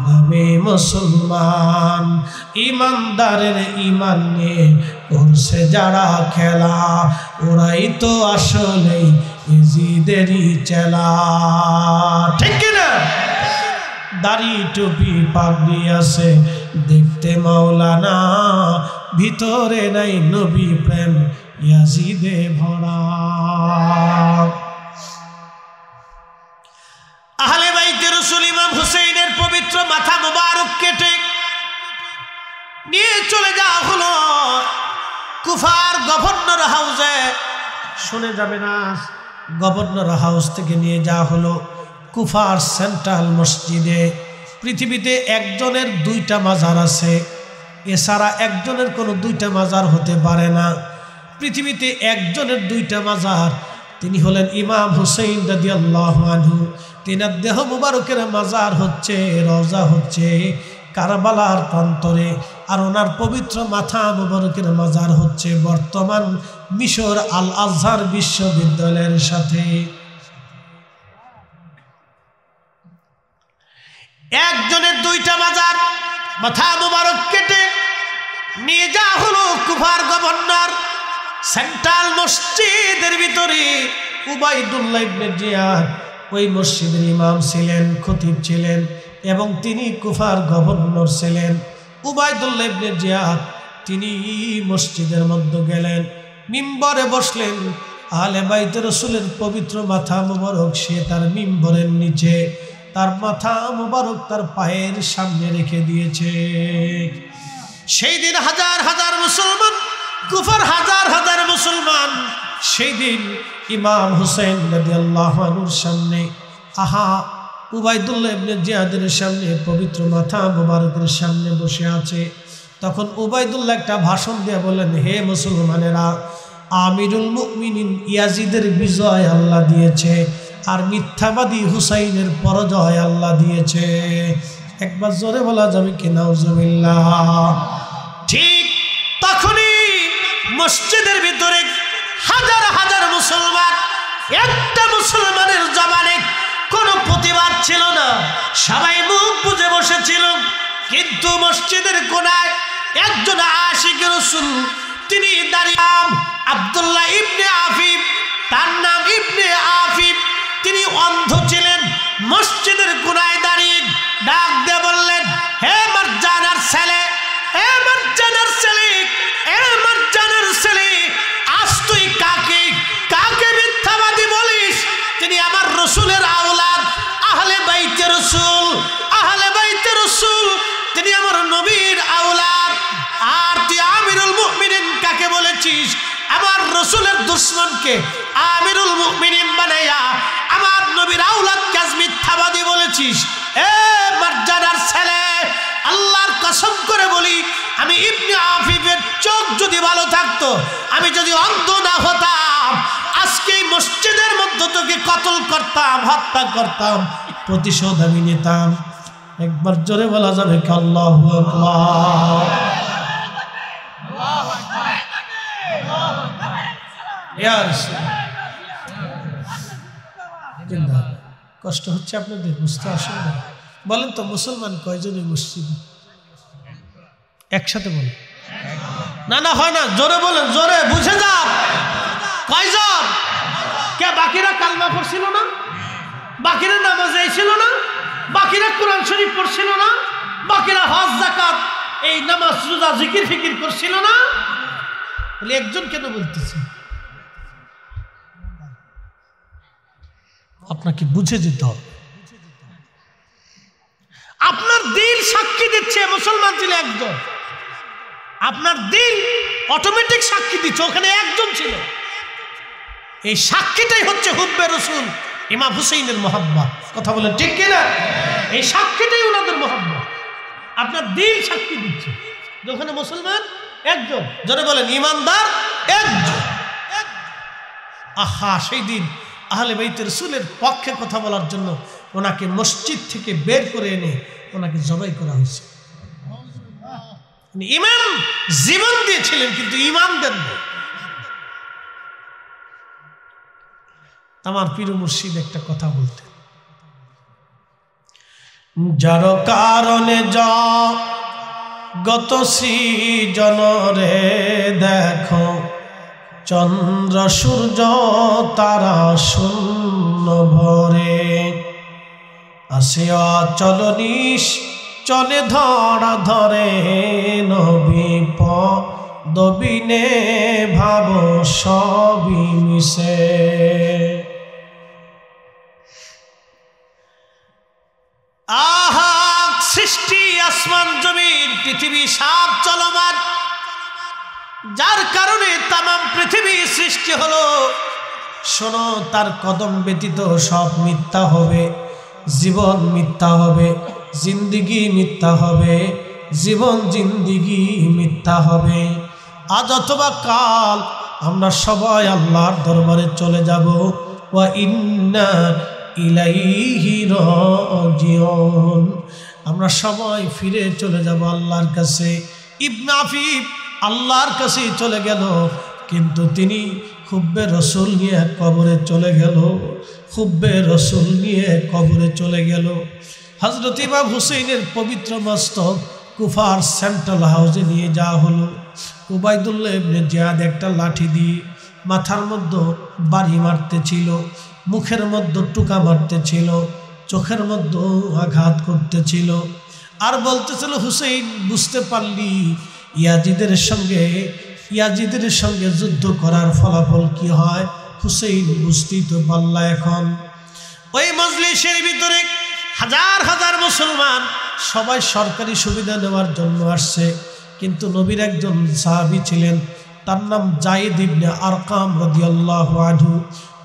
নামে মুসলমান। ইমানদারের ইমান নিয়ে করছে যারা খেলা, ওরাই তো আসলে ইজিদেরই চেলা। ঠিক কিনা? দাড়ি টুপি পাগড়ি আছে, দেখতে মাওলানা, ভিতরে নাই নবী প্রেম, ইয়াজিদে ভরা। আহলে বাইতে রাসূল ইমাম হুসাইনের পবিত্র মাথা মোবারক কেটে নিয়ে চলে যাওয়া হলো কুফার গভর্নর হাউসে। শুনে যাবে না, গভর্নর হাউস থেকে নিয়ে যাওয়া হলো কুফার সেন্ট্রাল মসজিদে। পৃথিবীতে একজনের দুইটা মাজার আছে, এছাড়া একজনের কোনো দুইটা মাজার হতে পারে না। পৃথিবীতে একজনের দুইটা মাজার, তিনি হলেন ইমাম হুসাইন রাদিয়াল্লাহু আনহু। তিনার দেহ মুবারকের মাজার হচ্ছে, রওজা হচ্ছে কারবালার প্রান্তরে, আর ওনার পবিত্র মাথা মুবারকের মাজার হচ্ছে বর্তমান মিশর আল আজহার বিশ্ববিদ্যালয়ের সাথে। একজনের দুইটা মাজার, মাথা মুবারক কেটে নিয়ে যাওয়া হলো কুফার গভর্নর সেন্ট্রাল মসজিদের ভিতরে। উবাইদুল্লাহ ইবনে জিয়াদ ওই মসজিদের ইমাম ছিলেন, খতিব ছিলেন, এবং তিনি কুফার গভর্নর ছিলেন। উবাইদুল্লাহ ইবনে জিয়াদ তিনি মসজিদের মধ্যে গেলেন, মিম্বরে বসলেন। আহলে বাইতে রাসূলের পবিত্র মাথা মুবারক সে তার মিম্বরের নিচে, তার মাথা মুবারক তার পায়ের সামনে রেখে দিয়েছে। সেই দিন হাজার হাজার মুসলমান, কুফার হাজার হাজার মুসলমান সেই দিন ইমাম হুসাইন রাদিয়াল্লাহু আনহুর সামনে, উবাইদুল্লাহ ইবনে জিয়াদের সামনে, পবিত্র মাথা মুবারকের সামনে বসে আছে। তখন উবাইদুল্লাহ একটা ভাষণ দিয়ে বললেন, হে মুসলমানেরা, আমিরুল মুমিনিন ইয়াজিদের বিজয় আল্লাহ দিয়েছে, আর মিথ্যাবাদী হুসাইনের পরাজয় আল্লাহ দিয়েছে। একবার জোরে বলা যাবে কি নাউজুবিল্লাহ? ঠিক তখনই মসজিদের ভিতরে হাজার হাজার মুসলমান, একটা মুসলমানের জবানে কোনো প্রতিবাদ ছিল না, সবাই মুখ বুজে বসেছিল। কিন্তু মসজিদের কোনায় একজন আশিকে রাসূল, তিনি দাঁড়িয়ে, আব্দুল্লাহ ইবনে আফিফ, তার নাম ইবনে আফিফ, তিনি অন্ধ ছিলেন। মসজিদের কোনায় দাঁড়িয়ে ডাক দিয়ে বললেন, হে মারজানার ছেলে, হে মারজানার ছেলে, হে মারজানার ছেলে, আজ তুই কাকে কাকে মিথ্যাবাদী বলিস? তিনি আমার রসুলের আওলাদ, আহলে বাইতে রাসূল, আহলে বাইতে রাসূল, তিনি আমার নবীর আওলাদ, আর তুই আমিরুল উসমানকে আমিরুল মুমিনিন বানাইয়া আমার নবীর আওলাদকে আজ মিথ্যাবাদী বলেছিস। এ মর্যাদার ছেলে, আল্লাহর কসম করে বলি, আমি ইবনে আফিফের চোখ যদি ভালো থাকতো, আমি যদি অন্ধ না হতাম, আজকে এই মসজিদের মধ্যে তোকে কতল করতাম, হত্যা করতাম, প্রতিশোধ আমি নিতাম। একবার জোরে বলা যাবে কি আল্লাহু আকবার? কষ্ট হচ্ছে আপনাদের, বুঝতে অসুবিধা? বলেন তো মুসলমান কয়জন এই মসজিদে? একসাথে বলেন। না না হয় না, জোরে বলেন, জোরে, বুঝে যান। কয়জন? কে বাকিরা কালমা পড়ছিল না? বাকিরা নামাজে ছিল না? বাকিরা কোরআন শরীফ পড়ছিল না? বাকিরা হজ যাকাত এই নামাজ রোজা জিকির ফিকির করছিল না? বলে একজন কেন বলতেছে? আপনাকে বুঝে যেতে হবে। আপনার দিল সাক্ষী দিচ্ছে মুসলমান ছিল একজন, আপনার দিল অটোমেটিক সাক্ষী দিচ্ছে ওখানে একজন ছিল। এই সাক্ষীটাই হচ্ছে হুব্বে রসুল, ইমাম হুসাইনের মহব্বত। কথা বলেন ঠিক কিনা? এই সাক্ষীটাই ওনাদের মহব্বত। আপনার দিল সাক্ষী দিচ্ছে যে ওখানে মুসলমান একজন। যারা বলেন ইমানদার একজন। আহা, সেই দিন আহলে বাইত রাসূলের পক্ষে কথা বলার জন্য ওনাকে মসজিদ থেকে বের করে এনে ওনাকে জবাই করা হয়েছে। ইমাম জীবন দিয়েছিলেন কিন্তু ইমান দেন না। আমার পীর মুর্শিদ একটা কথা বলতেন, যার কারণে গত সৃজন রে দেখো, চন্দ্র সূর্য তারা শূন্য ভরে, আসে অচল নিশ চলে ধরা ধরে, নবী পদবিনে ভাব সবই মিশে। আহা, সৃষ্টি আসমান জমিন পৃথিবী সব চলমান, যার কারণে তামাম পৃথিবী সৃষ্টি হলো। শোনো, তার কদম ব্যতীত সব মিথ্যা হবে, জীবন মিথ্যা হবে, জিন্দিগি মিথ্যা হবে, জীবন জিন্দিগি মিথ্যা হবে। আজ অথবা কাল আমরা সবাই আল্লাহর দরবারে চলে যাব। ওয়া ইন্না ইলাইহি রাজিউন, আমরা সবাই ফিরে চলে যাব আল্লাহর কাছে। ইবনে আফিফ আল্লাহর কাছে চলে গেল, কিন্তু তিনি হুব্বে রসুল নিয়ে কবরে চলে গেল, হুব্বে রসুল নিয়ে কবরে চলে গেল। হযরত ইমাম হুসাইনের পবিত্র মস্তক কুফার সেন্ট্রাল হাউসে নিয়ে যাওয়া হলো। উবাইদুল্লাহ ইবনে জিয়াদ একটা লাঠি দিয়ে মাথার মধ্যে বাড়ি মারতেছিল, মুখের মধ্যে টুকা মারতেছিল, চোখের মধ্যে আঘাত করতেছিল, আর বলতেছিল, হুসাইন বুঝতে পারলি ইয়াজিদের সঙ্গে যুদ্ধ করার ফলাফল কি হয়? হুসাইন বুঝতেই তো পারলা। এখন ওই মজলিসের ভিতরে হাজার হাজার মুসলমান সবাই সরকারি সুবিধা নেওয়ার জন্য আসছে, কিন্তু নবীর একজন সাহাবী ছিলেন, তার নাম যায়েদ ইবনে আরকাম রাদিয়াল্লাহু আনহু।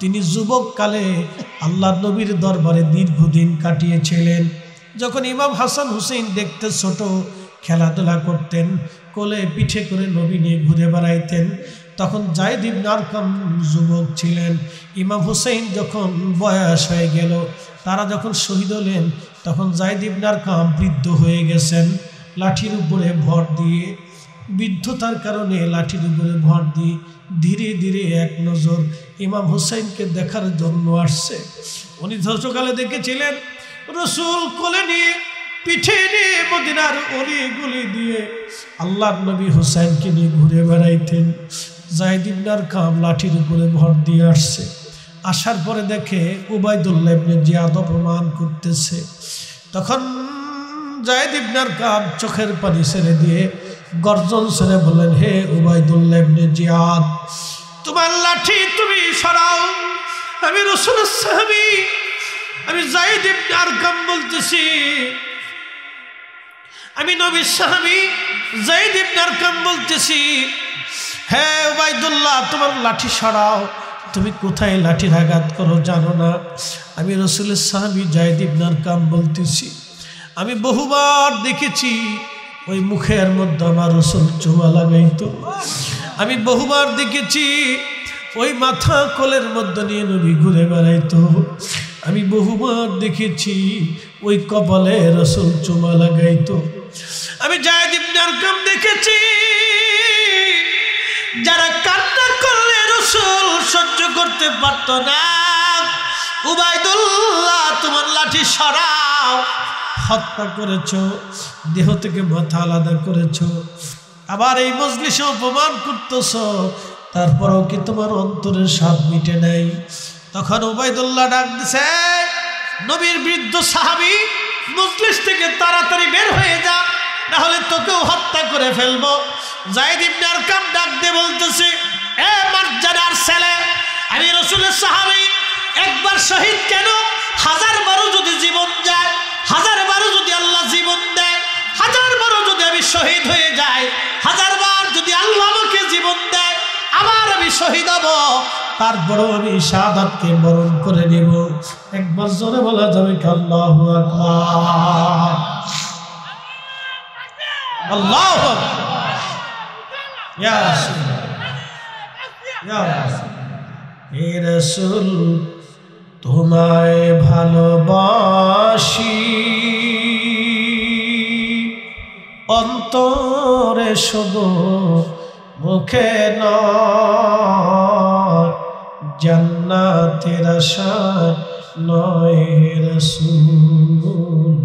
তিনি যুবককালে আল্লাহ নবীর দরবারে দীর্ঘদিন কাটিয়েছিলেন। যখন ইমাম হাসান হুসেইন দেখতে ছোট, খেলাধুলা করতেন, কোলে পিঠে করে নবী নিয়ে ঘুরে বেড়াইতেন, তখন যায়েদ ইবনে আরকাম যুবক ছিলেন। ইমাম হুসেইন যখন বয়স হয়ে গেল, তারা যখন শহীদ হলেন, তখন যায়েদ ইবনে আরকাম বৃদ্ধ হয়ে গেছেন। লাঠির উপরে ভর দিয়ে, বৃদ্ধতার কারণে লাঠির উপরে ভর দিয়ে ধীরে ধীরে এক নজর ইমাম হুসাইনকে দেখার জন্য আসছে। উনি ছোটকালে দেখেছিলেন রসুল কোলে নিয়ে, পিঠে নিয়ে মদিনার অলিগুলি দিয়ে আল্লাহর নবী হুসাইনকে নিয়ে ঘুরে বেড়াইতেন। যায়েদ ইবনে আরকাম লাঠির উপরে ভর দিয়ে আসছে। আসার পরে দেখে উবাইদুল্লাহ ইবনে জিয়াদ অপমান করতেছে। তখন যায়েদ ইবনে আরকাম চোখের পানি ছেড়ে দিয়ে গর্জন ছেড়ে বলেন, হে উবাইদুল্লাহ ইবনে জিয়াদ, তোমার লাঠি তুমি সরাও, আমি রাসূলের সাহাবী, আমি যায়েদ ইবনে আরকাম বলতেছি, আমি নবীর সাহাবী যায়েদ ইবনে আরকাম বলতেছি। হে উবাইদুল্লাহ তোমার লাঠি সরাও, তুমি কোথায় লাঠির আঘাত করো জানো না? আমি রাসূলের সাহাবী যায়েদ ইবনে আরকাম বলতেছি, আমি বহুবার দেখেছি ওই মুখের মধ্যে আমার রাসূল চুমা লাগাইতো। আমি বহুবার দেখেছি ওই মাথা কোলের মধ্যে নিয়ে নবী ঘুরে বেড়াইতো। আমি বহুবার দেখেছি ওই কপালে রাসূল চুমা লাগাইতো। আমি যায়েদ ইবনে আরকাম দেখেছি যারা কান্না করলে রাসূল সহ্য করতে পারত না। উবাইদুল্লাহ তোমার লাঠি সরাও, হত্যা করেছ, দেহ থেকে মাথা আলাদা করেছ, আবার এই মজলিসে অপমান করতেছ, তারপরেও কি তোমার অন্তরের স্বাদ মিটে নাই? তখন উবাইদুল্লাহ ডাক দিছে, নবীর বৃদ্ধ সাহাবী, মজলিস থেকে তাড়াতাড়ি বের হয়ে যা, না হলে তোকেও হত্যা করে ফেলবো। যায়েদ ইবনে আরকাম ডাক দিয়ে বলতেছে, এ মারজানার ছেলে, আমি রাসূলের সাহাবী, একবার শহীদ কেন, হাজার বারও যদি জীবন যায়, হাজার বারও যদি আল্লাহ জীবন দেয়, হাজার বারও যদি আমি শহীদ হয়ে যাই, হাজার বার যদি আল্লাহ আমাকে জীবন দেয়, আবার আমি শহীদ হব, তারপরও আমি শাহাদাতকে বরণ করে নেব। একবার জোরে বলা যাবে কি আল্লাহু আকবার? আল্লাহু আকবার। ইয়া রাসূল, ইয়া রাসূল, হে রাসূল তোমায় ভালোবাসি, অন্তরে শুধু মুখে নয়, জান্নাতের আশায় নয় রাসূল,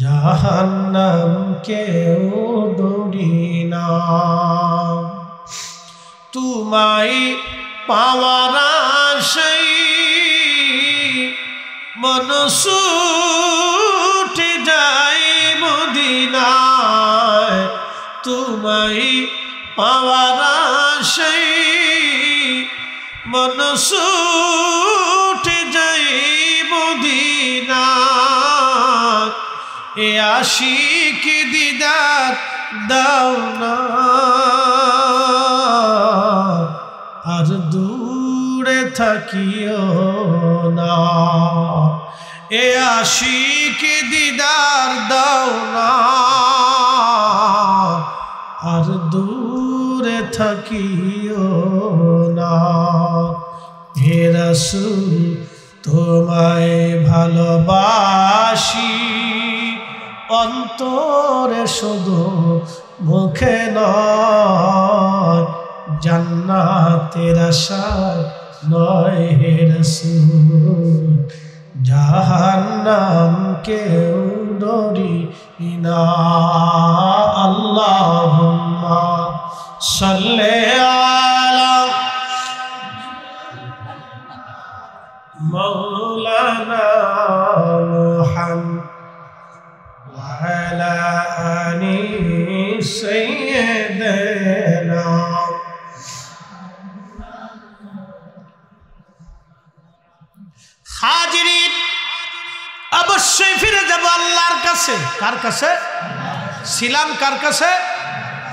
জাহান্নাম কেউ ডরি না। তোমায় পাওয়ার আশায় মন ছুটে যায় মদিনায়, তোমায় পাওয়ার আশায় মন ছুটে যায় মদিনায়, এ আশিক দিদার দাও না, আর দূরে থাকিও না, এ আশিক দিদার দাও না, আর দূরে থাকিও না। হে রাসূল তোমায় ভালোবাসি, অন্তরে শুধু মুখে নয়, জান্নাতের আশায় নয় হে রাসূল, জাহান্নাম কেউ ডরি না। আল্লাহুম্মা সাল্লি আলা মাওলানা মুহাম্মদ ওয়া আলা আলি সাইয়্যিদিনা। হাজিরিন, অবশ্যই ফিরে যাব আল্লাহর কাছে। কার কাছে ছিলাম? কার কাছে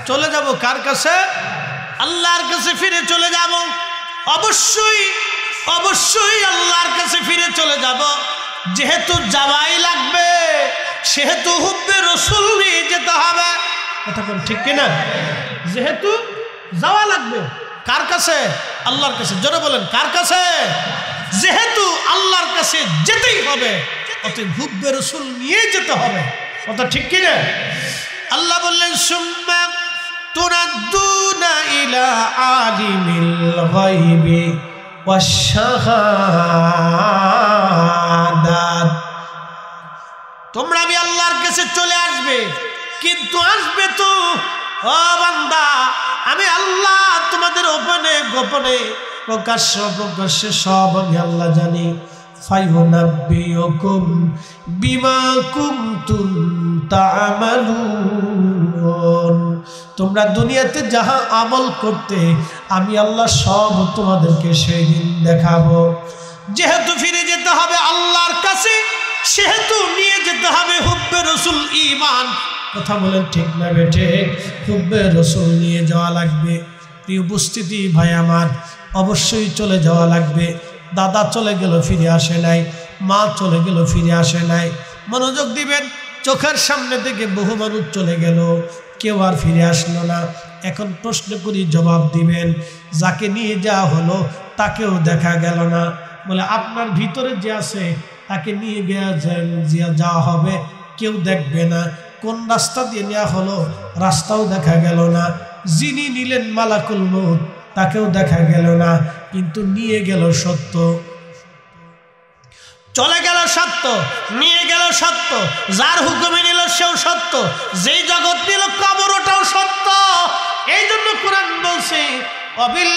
চলে যাব? কার কাছে? আল্লাহর কাছে ফিরে চলে যাব। অবশ্যই অবশ্যই আল্লাহর কাছে ফিরে চলে যাব। যেহেতু যাওয়াই লাগবে, সেহেতু হুব্বে রাসূল নিয়ে যেতে হবে। কথা কোন ঠিক কিনা? যেহেতু যাওয়া লাগবে, কার কাছে? আল্লাহর কাছে। জোরে বলেন, কার কাছে? যেহেতু আল্লাহর কাছে যেতেই হবে, অতএব হুব্বে রাসূল নিয়ে যেতে হবে। কথা ঠিক কিনা? আল্লাহ বললেন, সুম্মা তুরাদ্দুনা ইলা আলিমিল গায়বি ওয়াশ শাহাদাত। তোমরা আমি আল্লাহর কাছে চলে আসবে, কিন্তু আসবে তো ও বান্দা, আমি আল্লাহ তোমাদের গোপনে গোপনে প্রকাশ্য প্রকাশ্যে সব আমি আল্লাহ জানি। ফায়ুনাব্বিউকুম বিমা কুনতুম তা'মালুন। তোমরা দুনিয়াতে যাহা আমল করতে আমি আল্লাহ সব তোমাদেরকে সেই দিন দেখাবো। যেহেতু ফিরে যেতে হবে আল্লাহর কাছে, সেহেতু নিয়ে যেতে হবে হুব্বে রাসূল ঈমান। কথা বলেন ঠিক না বেঠে? হুব্বে রাসূল নিয়ে যাওয়া লাগবে। প্রিয় উপস্থিতি ভাই আমার, অবশ্যই চলে যাওয়া লাগবে। দাদা চলে গেল, ফিরে আসে নাই। মা চলে গেল, ফিরে আসে নাই। মনোযোগ দিবেন, চোখের সামনে থেকে বহু মানুষ চলে গেল, কেউ আর ফিরে আসলো না। এখন প্রশ্ন করি, জবাব দিবেন। যাকে নিয়ে যাওয়া হলো তাকেও দেখা গেল না। বলে আপনার ভিতরে যে আছে তাকে নিয়ে যাওয়া হবে, কেউ দেখবে না। কোন রাস্তা দিয়ে নেওয়া হলো রাস্তাও দেখা গেল না। যিনি নিলেন মালাকুল মউত তাকেও দেখা গেল না, কিন্তু নিয়ে গেল সত্য। চলে গেল সত্য, নিয়ে গেল সত্য। যার হুকুমে নিল সেও সত্য, যেই জগৎ নিল কবর ওটাও সত্য। এই জন্য কোরআন বলছে অবিল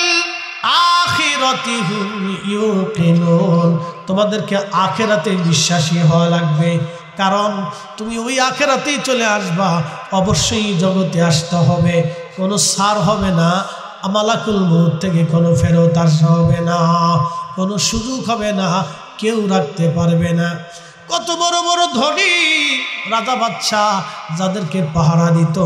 আখিরাতি হুম ইউকিনুন, তোমাদেরকে আখিরাতে বিশ্বাসী হওয়া লাগবে। কারণ তুমি ওই আখিরাতেই চলে আসবা, অবশ্যই জগতে আসতে হবে। কোনো সার হবে না, মালাকুল মউত থেকে কোনো ফেরত আসা হবে না, কোনো সুযোগ হবে না, কেউ রাখতে পারবে না। কত বড় বড় ধনী রাজা বাদশাহ যাদেরকে পাহারা দিত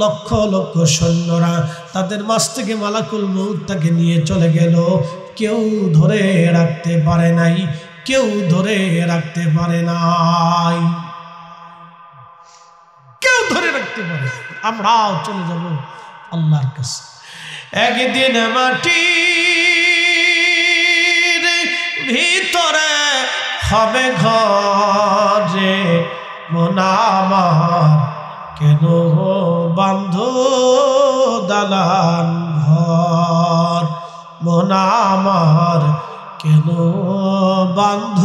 লক্ষ লক্ষ সৈন্যরা, তাদের মাঝ থেকে মালাকুল মউত তাকে নিয়ে চলে গেল, কেউ ধরে রাখতে পারে নাই, কেউ ধরে রাখতে পারে নাই, কেউ ধরে রাখতে পারে। আমরাও চলে যাব আল্লাহর কাছে। একদিন মাটির ভিতরে হবে ঘরে, মন আমার কেন বান্ধ দালান ঘর, মন আমার কেন বান্ধ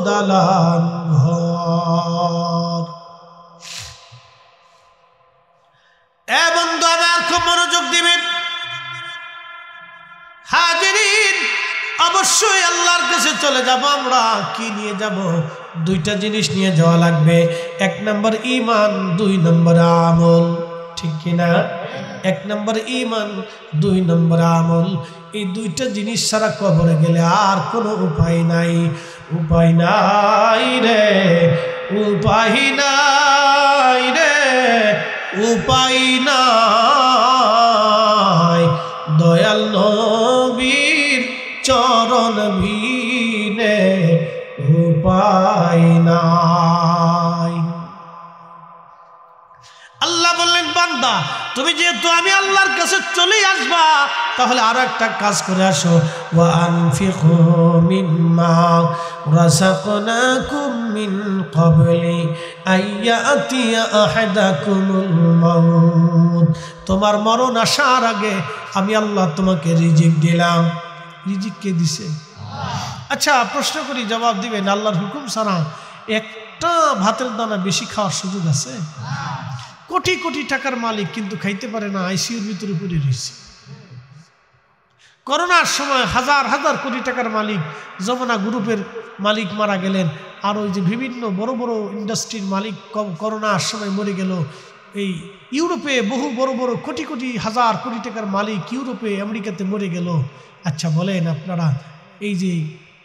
দালান ঘর। বন্ধু আমার খুব মনোযোগ দিবেন। হাজিরিন, অবশ্যই আল্লাহর কাছে চলে যাব। আমরা কি নিয়ে যাব? দুইটা জিনিস নিয়ে যাওয়া লাগবে। 1 নম্বর ঈমান, 2 নম্বর আমল। ঠিক কিনা? 1 নম্বর ঈমান, 2 নম্বর আমল। এই দুইটা জিনিস ছাড়া কবরে গেলে আর কোনো উপায় নাই। উপায় নাই রে, উপায় নাই রে, উপায় নাই। দয়াল নবীর চরণ ভিনে উপায় নাই। আল্লাহ বললেন, বান্দা তুমি যেহেতু আমি আল্লাহর কাছে চলেই আসবা, তাহলে আরো একটা কাজ করে আসো। ওয়া আনফিকু মিম্মা রাযাকনাকুম মিন ক্বাবলি আইয়াতিয়া আহাদাকুমুল মাউত। তোমার মরণ আসার আগে আমি আল্লাহ তোমাকে রিজিক দিলাম। রিজিক কে দিছে? আচ্ছা প্রশ্ন করি, জবাব দিবেন। আল্লাহর হুকুম ছাড়া একটা ভাতের দানা বেশি খাওয়ার সুযোগ আছে? কোটি কোটি টাকার মালিক কিন্তু খাইতে পারে না, আইসিইউর ভিতরে পড়ে রয়েছে। করোনার সময় হাজার হাজার কোটি টাকার মালিক, যমুনা গ্রুপের মালিক মারা গেলেন, আর ওই যে বিভিন্ন বড় বড় ইন্ডাস্ট্রির মালিক করোনার সময় মরে গেল। এই ইউরোপে বহু বড় বড় কোটি কোটি হাজার কোটি টাকার মালিক ইউরোপে আমেরিকাতে মরে গেল। আচ্ছা বলেন আপনারা, এই যে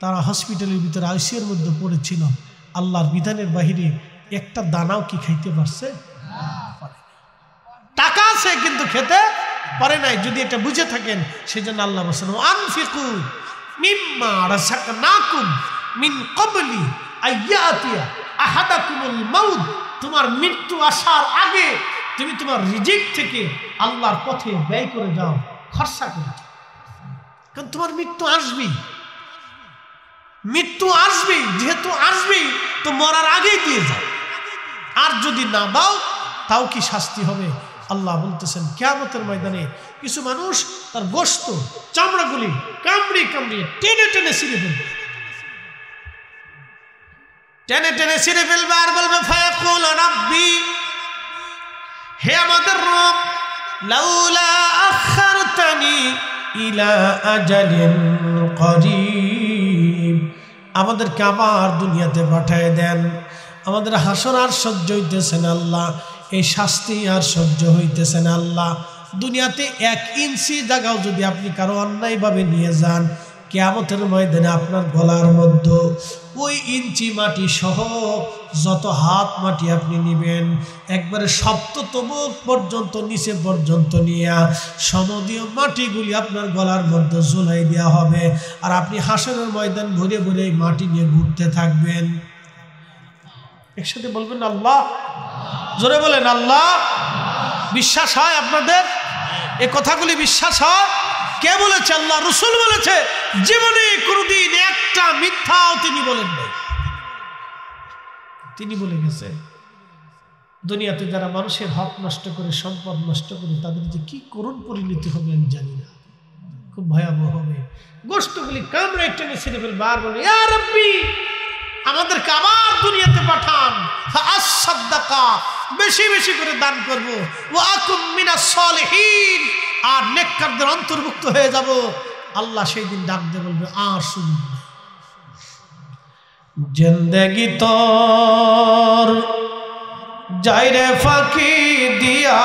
তারা হসপিটালের ভিতরে আইসিইউর মধ্যে পড়েছিল, আল্লাহর বিধানের বাহিরে একটা দানাও কি খাইতে পারছে? টাকা আছে কিন্তু খেতে পারে নাই। যদি এটা বুঝে থাকেন, সেজন্য আল্লাহ বলেন আনফিকু মিম্মা রাযাকনাকুম মিন ক্বাবলি আইয়াতিয়া আহাদাকুমুল মাউত। তোমার মৃত্যু আসার আগে তুমি তোমার রিজিক থেকে আল্লাহর পথে ব্যয় করে যাও, খরচা করে যাও। কারণ তোমার মৃত্যু আসবেই, মৃত্যু আসবেই। যেহেতু আসবেই তো মরার আগেই দিয়ে যাও। আর যদি না দাও তাও কি শাস্তি হবে? আল্লাহ বলতেছেন কিয়ামতের ময়দানে কিছু মানুষ তার গোশত চামড়াগুলি কামড়িয়ে কামড়িয়ে টেনে টেনে ছিঁড়ে ফেলবে, টেনে টেনে ছিঁড়ে ফেলবে। আর বলবে ফায়াকুল রাব্বি, হে আমাদের রব, লাউলা আখারতানি ইলা আজালিন করিব, আমাদেরকে আবার দুনিয়াতে পাঠায় দেন। আমাদের হাসর আর সহ্য হইতেছে না আল্লাহ, এই শাস্তি আর সহ্য হইতেছে না আল্লাহ। দুনিয়াতে 1 ইঞ্চি জায়গাও যদি আপনি কারো অন্যায়ভাবে নিয়ে যান, কিয়ামতের ময়দানে আপনার গলার মধ্যে ওই ইঞ্চি মাটি সহ যত হাত মাটি আপনি নেবেন একবারে সপ্ততম পর্যন্ত নিচে পর্যন্ত নিয়ে সমদীয় মাটিগুলি আপনার গলার মধ্যে ঝুলাই দেওয়া হবে আর আপনি হাসরের ময়দান ভরে ভরে মাটি নিয়ে ঘুরতে থাকবেন। একসাথে বলবেন আল্লাহ, জোরে বলেন আল্লাহ। বিশ্বাস হয় আপনাদের? এই কথাগুলি বিশ্বাস হয়? কে বলেছে? আল্লাহ রাসূল বলেছে। জীবনে কোনোদিন একটা মিথ্যাও তিনি বলেন নাই। তিনি বলে গেছে দুনিয়াতে যারা মানুষের হক নষ্ট করে সম্পদ নষ্ট করে তাদের যে কি করুণ পরিণতি হবে আমি জানি না, খুব ভয়াবহ হবে। গোষ্ঠগুলি কামড়ে টেনে ছিঁড়ে ফেলবে আর বলে ইয়া রাব্বি আমাদেরকে আবার দুনিয়াতে পাঠান, ফাআসসাদদাকা বেশি বেশি করে দান করব, ওয়া আকুম মিনাস সালিহিন আর নেককারদের অন্তর্ভুক্ত হয়ে যাব। আল্লাহ সেই দিন ডাক দিয়ে বলবে আর শুনুন জিন্দেগি তোর যাইরে ফাঁকি দিয়া